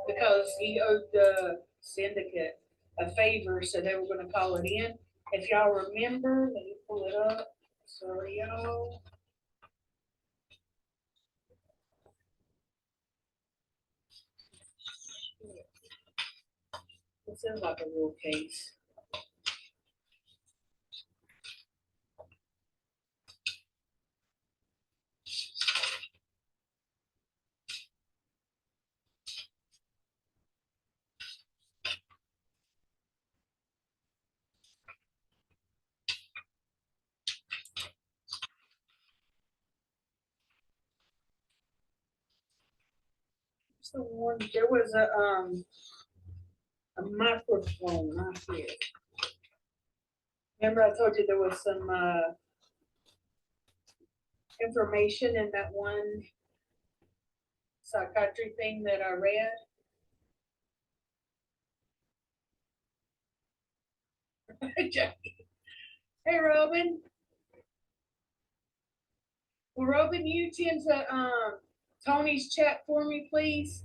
because he owed the syndicate a favor, so they were gonna call it in. If y'all remember, let me pull it up. Sorry, y'all. It sounds like a real case. What's the one? There was a microphone right here. Remember I told you there was some information in that one psychiatry thing that I read? Hey, Robin. Will Robin, you tend to Tony's chat for me, please?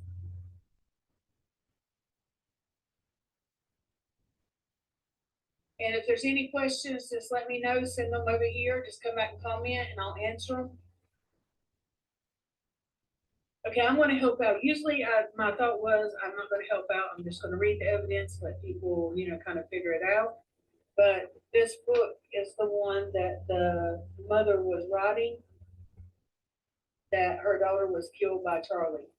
And if there's any questions, just let me know. Send them over here. Just come back and comment, and I'll answer them. Okay, I'm going to help out. Usually, my thought was I'm not going to help out. I'm just going to read the evidence, let people, kind of figure it out. But this book is the one that the mother was writing, that her daughter was killed by Charlie.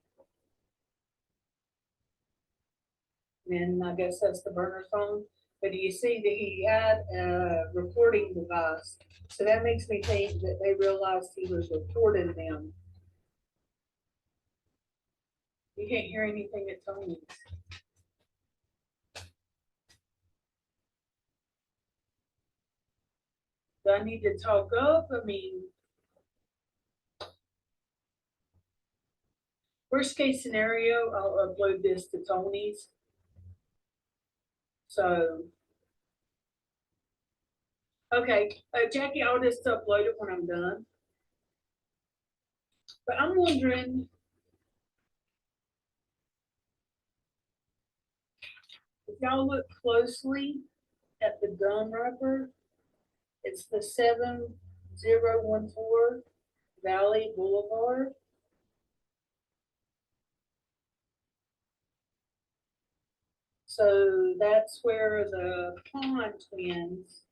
And I guess that's the burner phone. But do you see that he had a recording device? So that makes me think that they realized he was recording them. You can't hear anything at Tony's. Do I need to talk up? I mean, worst case scenario, I'll upload this to Tony's. So, okay, Jackie, I'll just upload it when I'm done. But I'm wondering, if y'all look closely at the gum wrapper, it's the 7014 Valley Boulevard. So that's where the Pond twins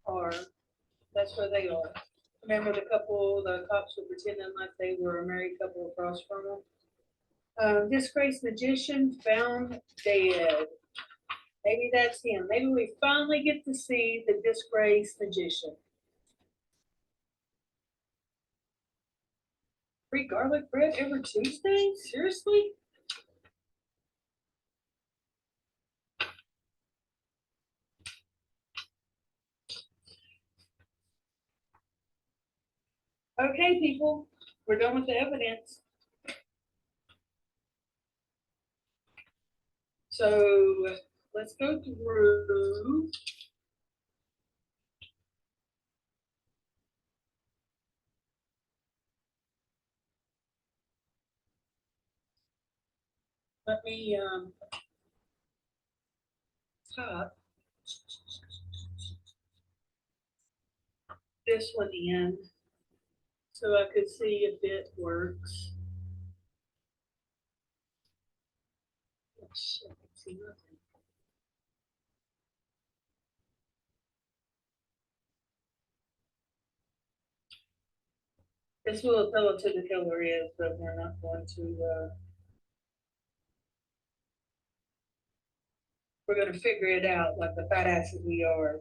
are. That's where they are. Remember the couple, the cops were pretending like they were a married couple across from them? Disgraced magician found dead. Maybe that's him. Maybe we finally get to see the disgraced magician. Free garlic bread every Tuesday? Seriously? Okay, people, we're done with the evidence. So let's go through. Let me top this one in so I could see if it works. Oh, shit, I can see nothing. This will tell us who the killer is, but we're not going to. We're going to figure it out like the fat asses we are.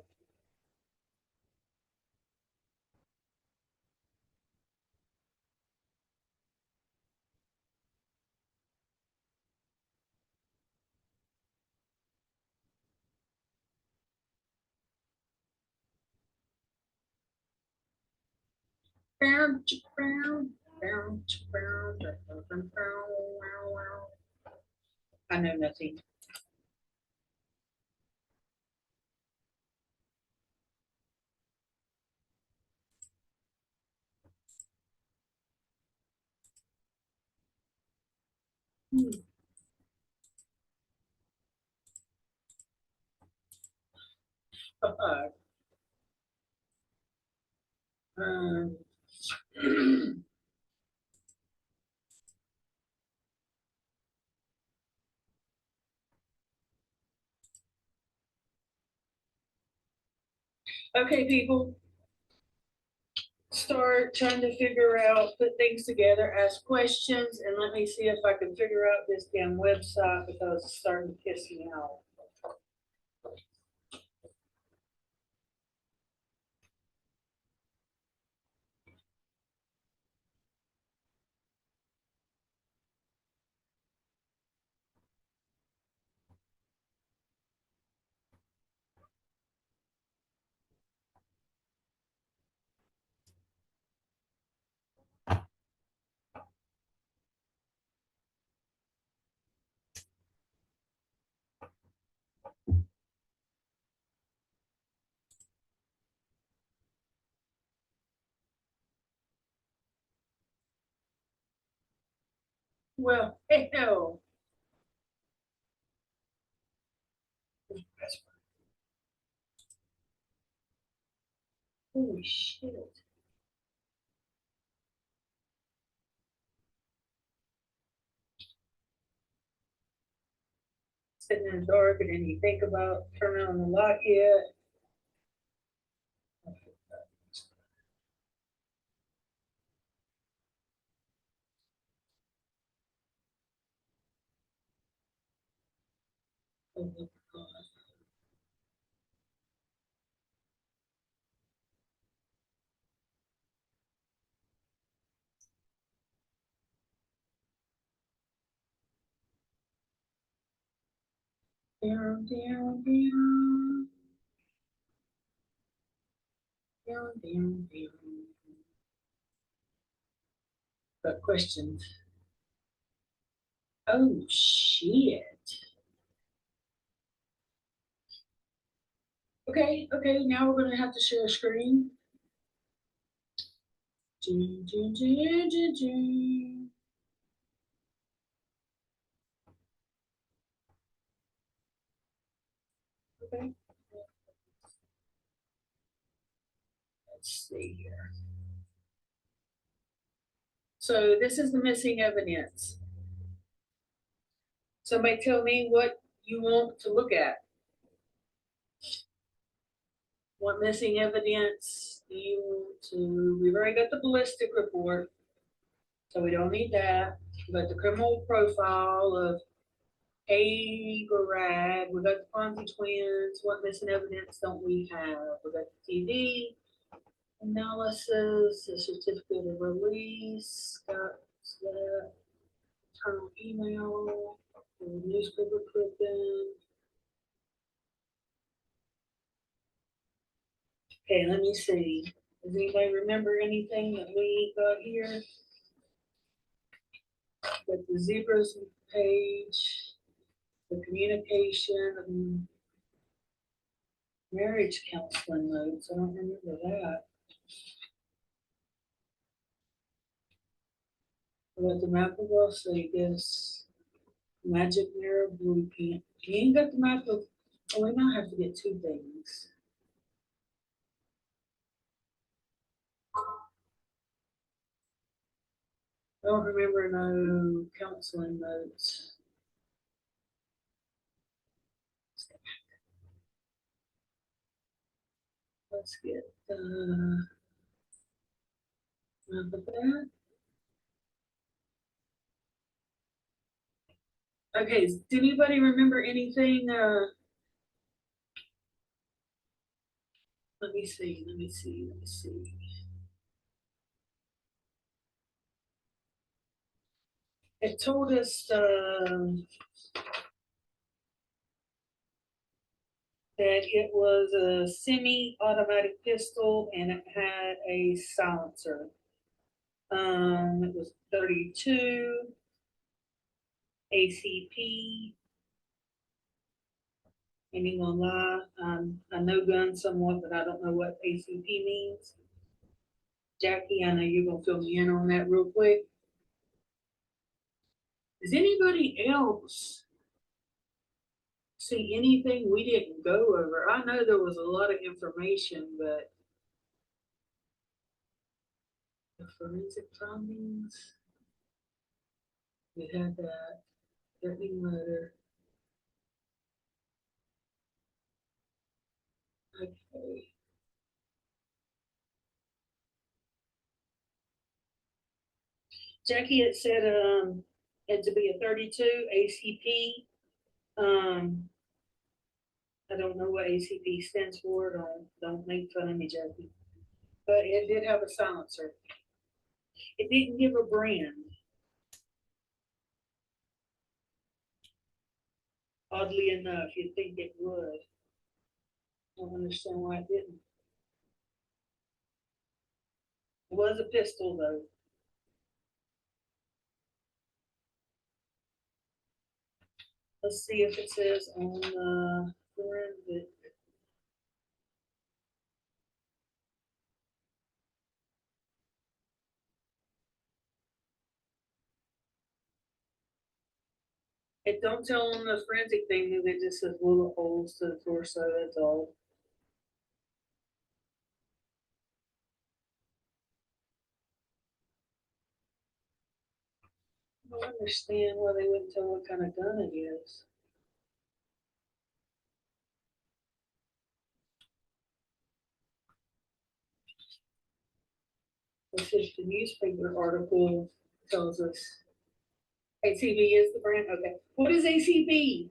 I know nothing. Um, okay, people, start trying to figure out, put things together, ask questions, and let me see if I can figure out this damn website because it's starting to piss me off. Well, hell. Holy shit. Sitting in the dark and then you think about turning on the light yet. Oh my God. Down, down, down, down, down, down. Got questions. Oh shit. Okay, okay, now we're gonna have to share a screen. Do, do, do, do, do. Okay. Let's see here. So this is the missing evidence. Somebody tell me what you want to look at. What missing evidence do you want to? We've already got the ballistic report, so we don't need that. But the criminal profile of Garag, we got the Ponzi twins. What missing evidence don't we have? We got the TV analysis, the certificate of release, got that internal email, the newspaper clipping. Okay, let me see. Does anybody remember anything that we got here? Got the zebras page, the communication, marriage counseling notes. I don't remember that. Got the map of Las Vegas, magic mirror blueprint. You ain't got the map of. Oh, we now have to get two things. I don't remember no counseling notes. Let's get the map of that. Okay, does anybody remember anything? Let me see, let me see, let me see. It told us that it was a semi-automatic pistol and it had a silencer. It was 32. ACP. Ain't gonna lie, I know guns somewhat, but I don't know what ACP means. Jackie, I know you're gonna fill me in on that real quick. Does anybody else see anything we didn't go over? I know there was a lot of information, but the forensic findings, we had that threatening letter. Okay. Jackie had said it to be a 32 ACP. I don't know what ACP stands for. Don't make fun of me, Jackie. But it did have a silencer. It didn't give a brand. Oddly enough, you'd think it would. I don't understand why it didn't. It was a pistol though. Let's see if it says on the forensic. It don't tell on the forensic thing, it just says little holes to the torso, that's all. I don't understand why they wouldn't tell what kind of gun it is. It's just the newspaper article tells us ACB is the brand. Okay. What is ACB?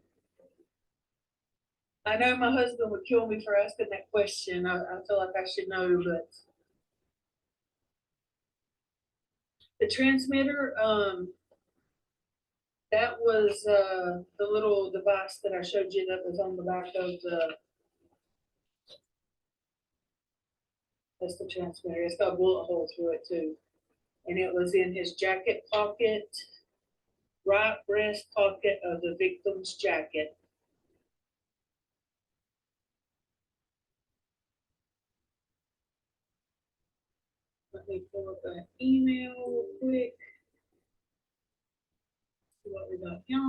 I know my husband would kill me for asking that question. I feel like I should know, but the transmitter, that was the little device that I showed you that was on the back of the. That's the transmitter. It's got a bullet hole through it too, and it was in his jacket pocket, right breast pocket of the victim's jacket. Let me pull up that email real quick. See what we got here.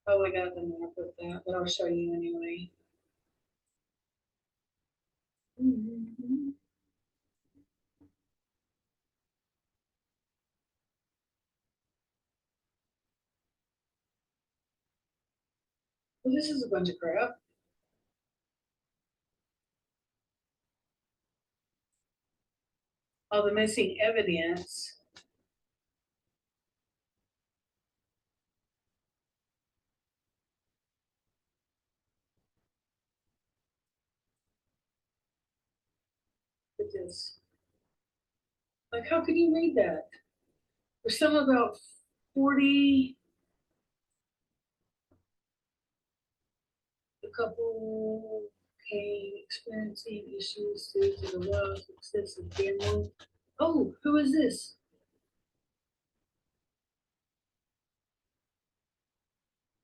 Oh, I got the map of that, but I'll show you anyway. Mm-hmm. Well, this is a bunch of crap. All the missing evidence. It is. Like, how could you read that? There's some about 40, a couple came experiencing issues due to the wealth, extensive gambling. Oh, who is this?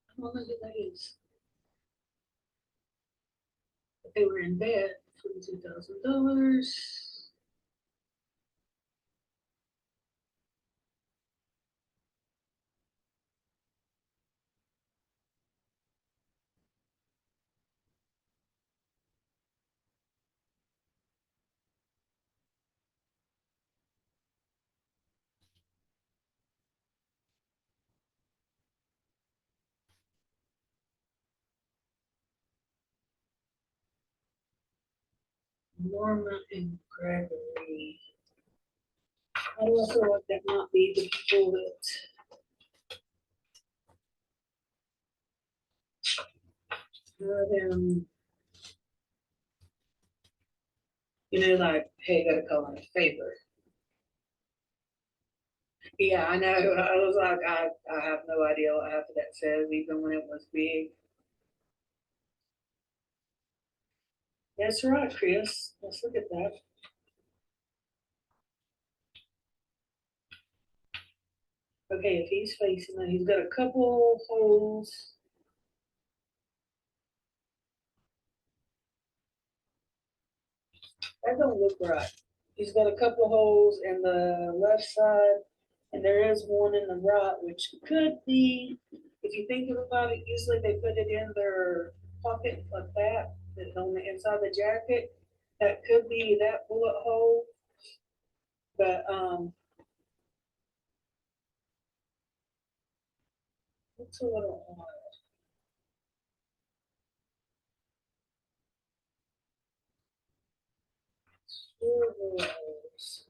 I don't know who that is. They were in debt, $22,000. Norma and Gregory. I do I feel like that might be the people that them Like, hey, gotta call in a favor. Yeah, I know. I was like, I have no idea what half of that says, even when it was big. That's right, Chris. Let's look at that. Okay, if he's facing that, he's got a couple holes. That don't look right. He's got a couple holes in the left side, and there is one in the right, which could be, if you think about it, usually they put it in their pocket like that, that's on the inside of the jacket. That could be that bullet hole, but looks a little odd. Four holes.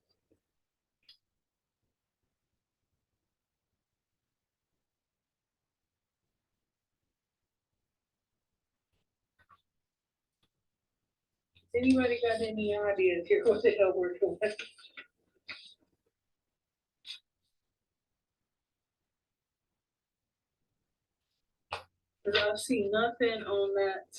Anybody got any ideas here what the hell we're doing? Because I see nothing on that.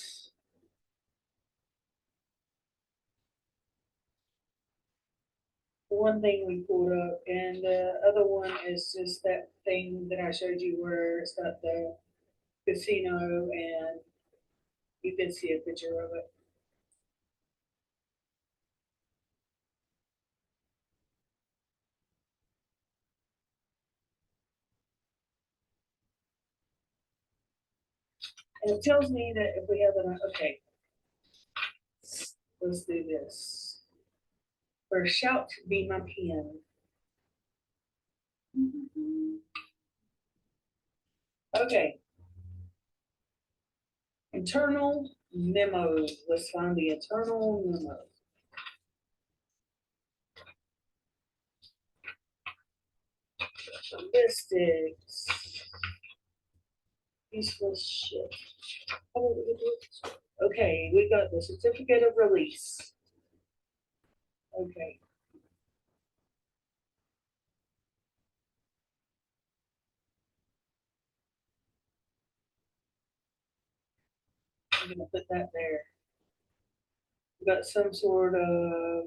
One thing we pulled up, and the other one is just that thing that I showed you where it's got the casino, and you can see a picture of it. And it tells me that if we have an, okay, let's do this. For shout be my pen. Okay. Internal memos. Let's find the internal memo. Statistics. Useful shit. Okay, we got the certificate of release. Okay. I'm gonna put that there. We got some sort of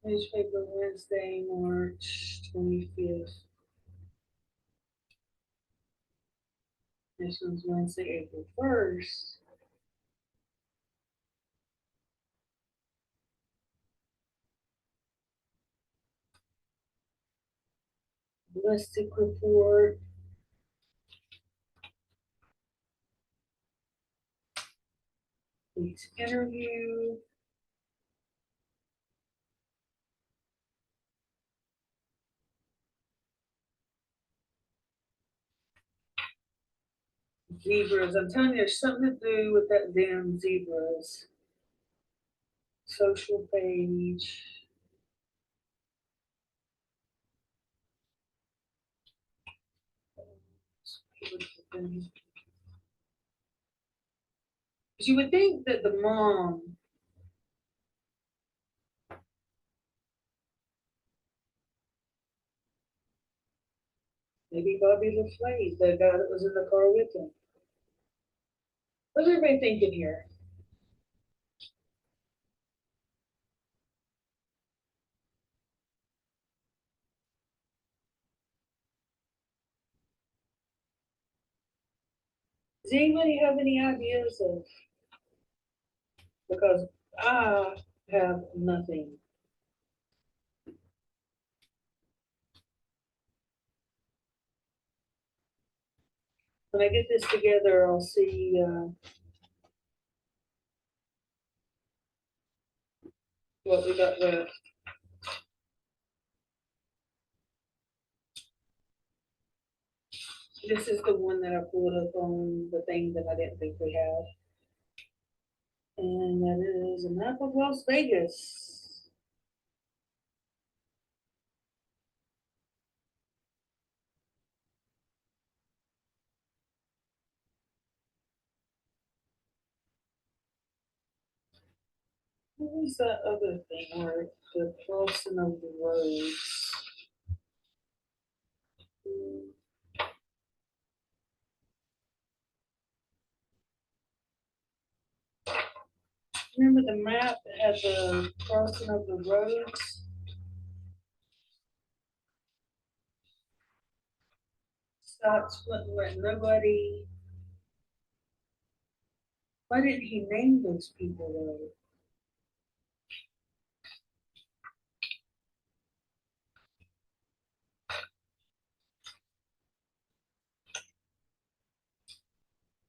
newspaper Wednesday, March 25th. This one's Wednesday, April 1st. Ballistic report. Police interview. Zebras. I'm telling you, there's something to do with that damn zebras. Social page. Because you would think that the mom, maybe Bobby LaFleur, the guy that was in the car with him. What's everybody thinking here? Does anybody have any ideas of? Because I have nothing. When I get this together, I'll see what we got left. This is the one that I pulled up on the thing that I didn't think we had. And that is a map of Las Vegas. What was that other thing where the crossing of the roads? Remember the map that had the crossing of the roads? Stops wouldn't let nobody. Why didn't he name those people though?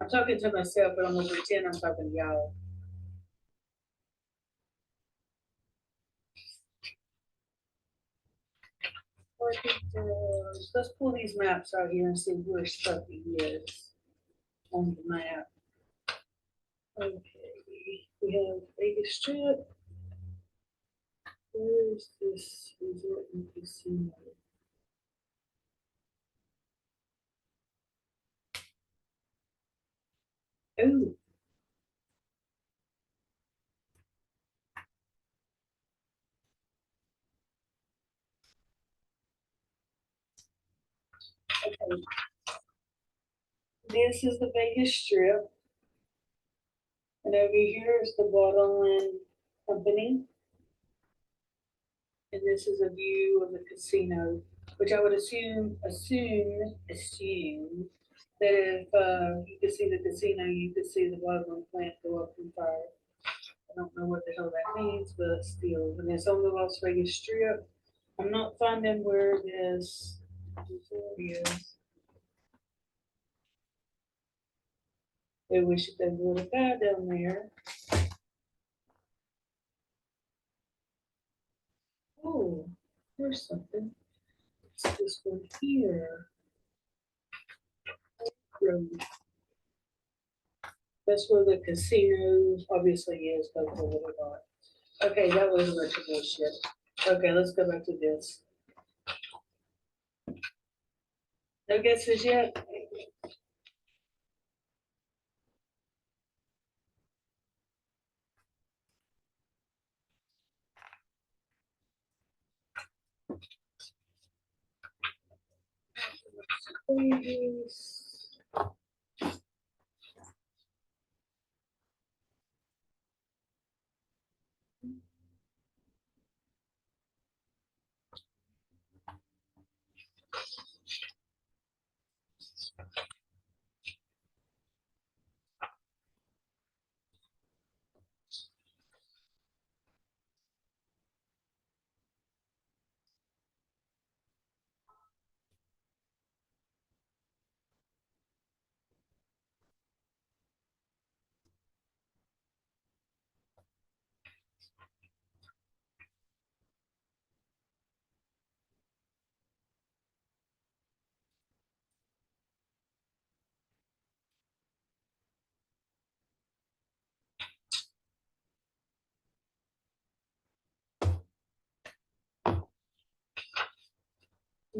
I'm talking to myself, but I'm gonna pretend I'm talking to y'all. Let's pull these maps out here and see where stuff is on the map. Okay, we have Vegas Strip. Where's this resort and casino? Oh, okay. This is the Vegas Strip. And over here is the Bottomland Company. And this is a view of the casino, which I would assume that if you could see the casino, you could see the Bottomland plant go up in fire. I don't know what the hell that means, but still, and it's on the Las Vegas Strip. I'm not finding where this is. They wish they would have got down there. Oh, there's something. It's this one here. Road. That's where the casino obviously is, but what we got. Okay, that was a bunch of bullshit. Okay, let's go back to this. No guesses yet? Please.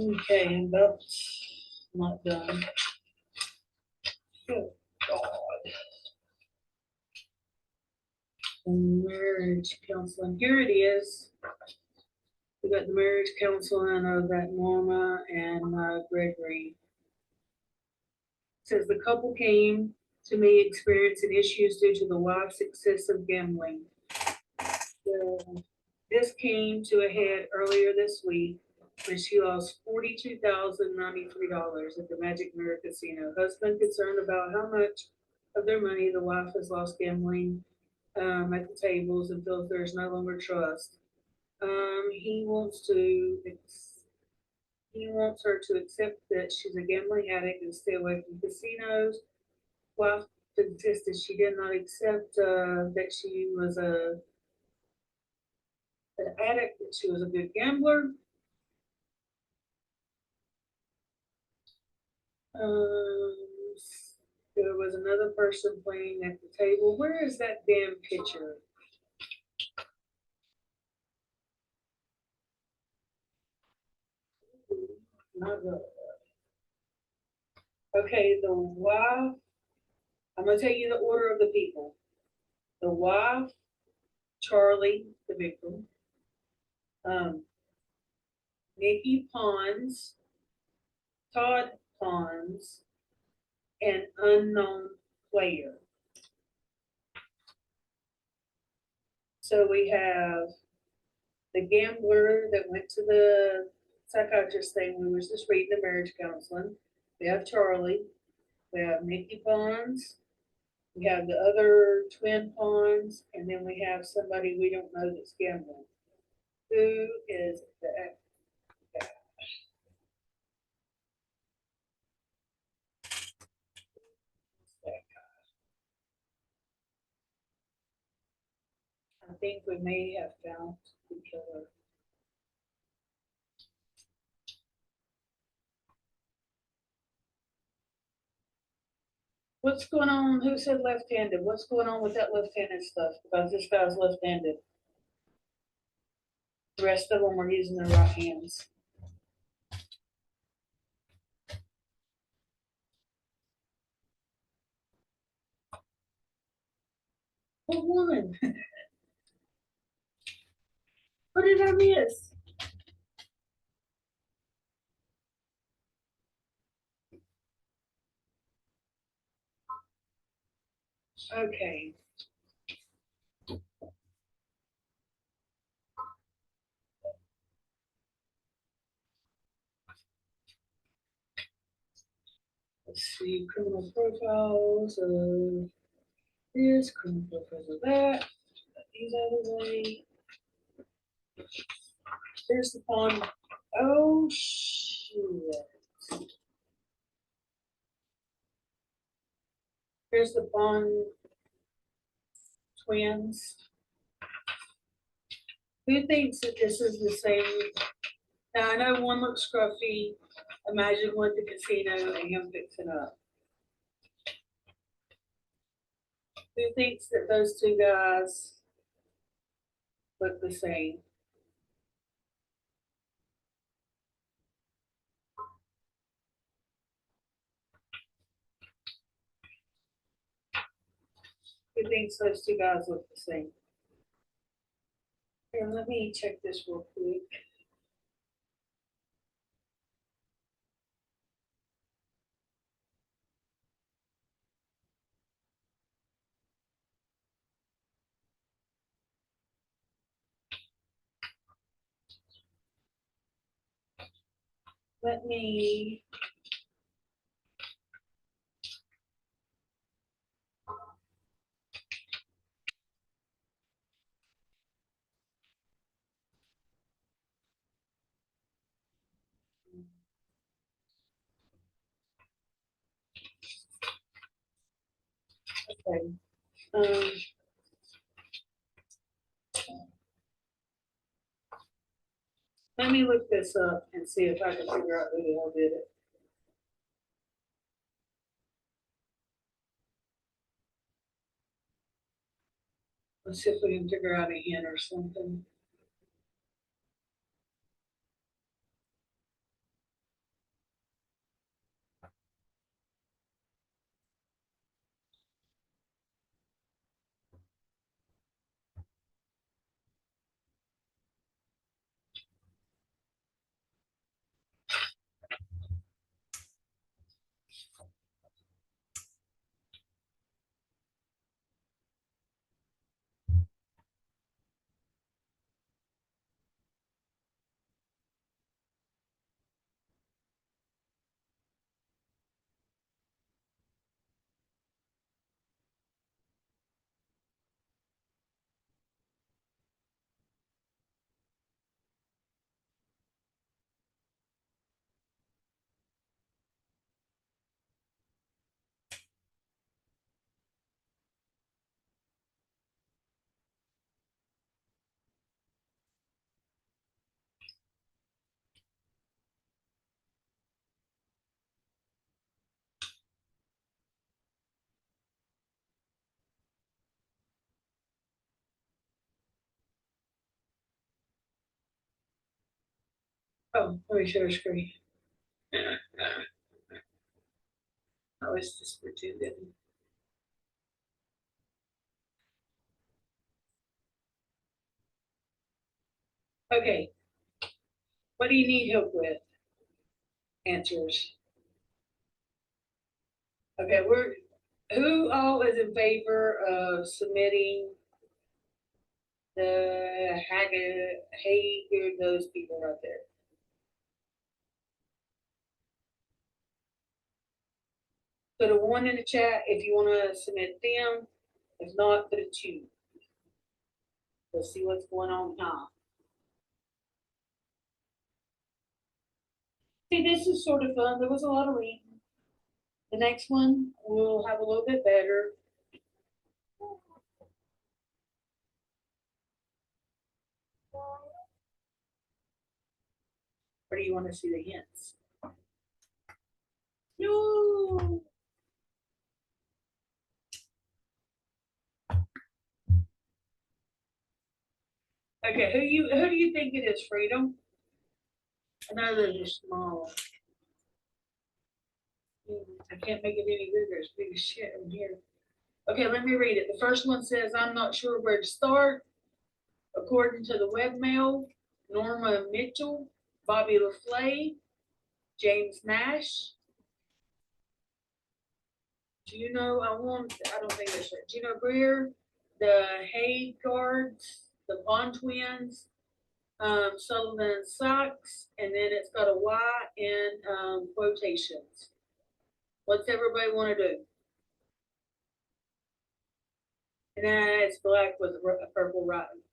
Okay, and that's not done. Good God. Marriage counseling. Here it is. We got the marriage counseling of that Norma and Gregory. It says the couple came to me experiencing issues due to the wife's excessive gambling. This came to a head earlier this week when she lost $42,093 at the Magic Mirror Casino. Husband concerned about how much of their money the wife has lost gambling at the tables and feels there's no longer trust. He wants her to accept that she's a gambling addict and stay away from casinos. Wife insisted she did not accept that she was an addict, that she was a good gambler. Um, there was another person playing at the table. Where is that damn picture? Not really. Okay, the wife. I'm gonna tell you the order of the people. The wife, Charlie, the victim, um, Nikki Pons, Todd Pons, and unknown player. So we have the gambler that went to the psychiatrist thing. We was just reading the marriage counseling. We have Charlie. We have Nikki Pons. We have the other twin Pons, and then we have somebody we don't know that's gambling. Who is that guy? I think we may have found the killer. What's going on? Who said left-handed? What's going on with that left-handed stuff? Because this guy's left-handed. The rest of them are using their right hands. What one? What did I miss? Okay. Let's see, criminal profiles of this, criminal profiles of that. These out of the way. There's the pawn. Oh, shit. Here's the pawn twins. Who thinks that this is the same? Now, I know one looks scruffy. Imagine one at the casino and him fixing up. Who thinks that those two guys look the same? Who thinks those two guys look the same? Here, let me check this real quick. Let me. Okay. Let me look this up and see if I can figure out who the hell did it. Let's see if we can figure out a hint or something. Oh, let me share a screen. I was just pretending. Okay, what do you need help with? Answers. Okay, who all is in favor of submitting the Hager, those people right there? Put a 1 in the chat if you wanna submit them, if not, put a 2. Let's see what's going on now. See, this is sort of fun, there was a lot of reading. The next one, we'll have a little bit better. Or do you wanna see the hints? No. Okay, who do you think it is, Freedom? I know those are small. I can't make it any bigger. It's big as shit in here. Okay, let me read it. The first one says, I'm not sure where to start. According to the webmail, Norma Mitchell, Bobby LaFleur, James Nash, I don't think that's right. Gino Greer, the Hay Guards, the Bond Twins, Sullivan Socks, and then it's got a Y in quotations. What's everybody want to do? And then it's black with a purple writing.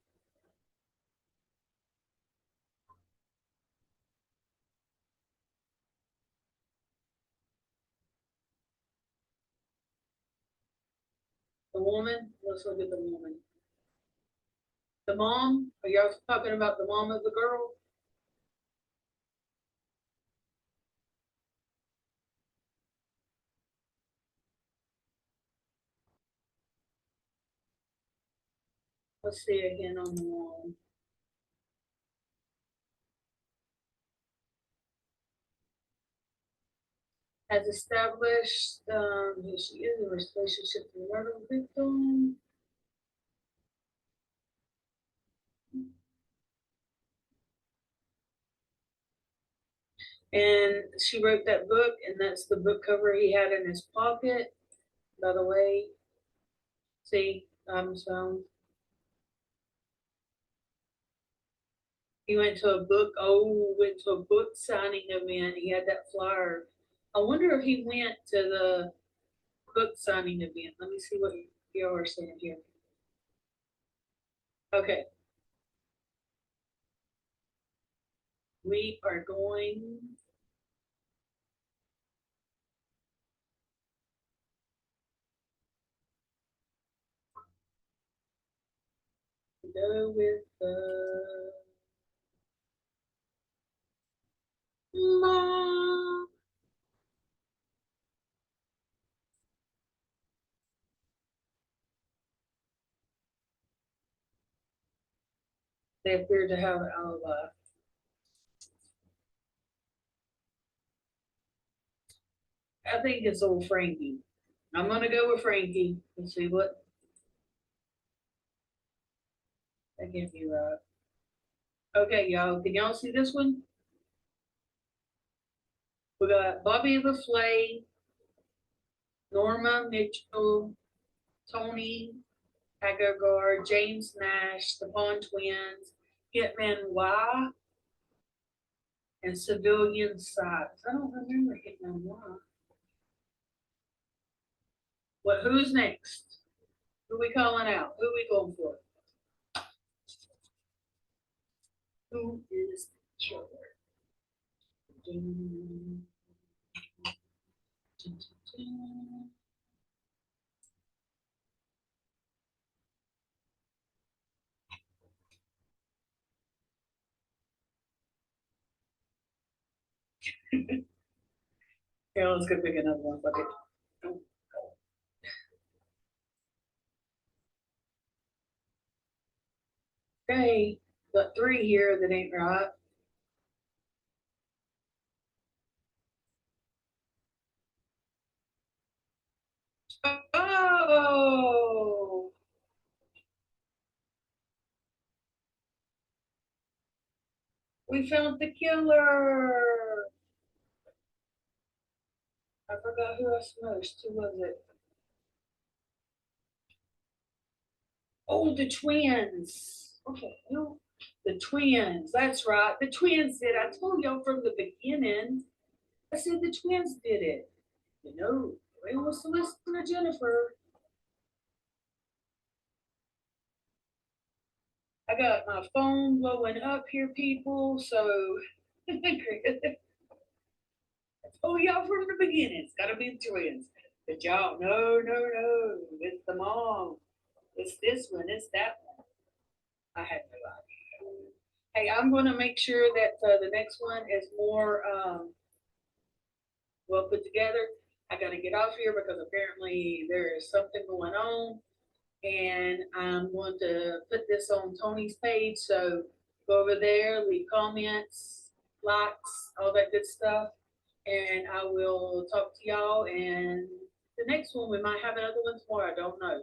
The woman, let's look at the woman. The mom, are y'all talking about the mom of the girl? Let's see again on the wall. Has established who she is in relationship to the murder victim. And she wrote that book, and that's the book cover he had in his pocket. By the way, see, so he went to a book signing event. He had that flyer. I wonder if he went to the book signing event. Let me see what you are saying here. Okay. We are going to go with the mom. They appear to have an alibi. I think it's old Frankie. I'm gonna go with Frankie and see what that can't be right. Okay, y'all. Can y'all see this one? We got Bobby LaFleur, Norma Mitchell, Tony Agagard, James Nash, the Bond Twins, Hitman Y, and Civilian Sykes. I don't remember Hitman Y. Who's next? Who we calling out? Who we going for? Who is the killer? Here, let's go pick another one. Fuck it. Okay, got 3 here that ain't right. Oh, We found the killer. I forgot who I smushed. Who was it? Oh, the twins. Okay, no, the twins. That's right. The twins did. I told y'all from the beginning. I said the twins did it. You know, we wants to listen to Jennifer. I got my phone blowing up here, people. So I told y'all from the beginning. It's gotta be the twins. But y'all, no, no, no. It's the mom. It's this one. It's that one. I had no idea. Hey, I'm going to make sure that the next one is more well put together. I got to get off here because apparently there is something going on, and I'm going to put this on Tony's page. So go over there, leave comments, likes, all that good stuff, and I will talk to y'all. And the next one, we might have another one tomorrow. I don't know.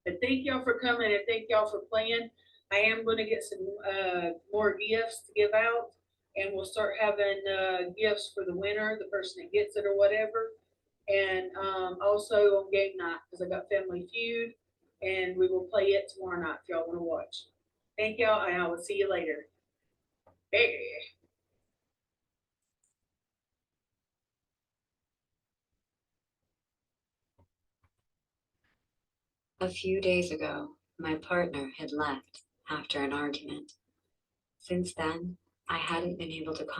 But thank y'all for coming and thank y'all for playing. I am going to get some more gifts to give out, and we'll start having gifts for the winner, the person that gets it or whatever. And also on game night, because I got Family Feud, and we will play it tomorrow night if y'all want to watch. Thank y'all, and I will see you later. Hey. A few days ago, my partner had left after an argument. Since then, I hadn't been able to contact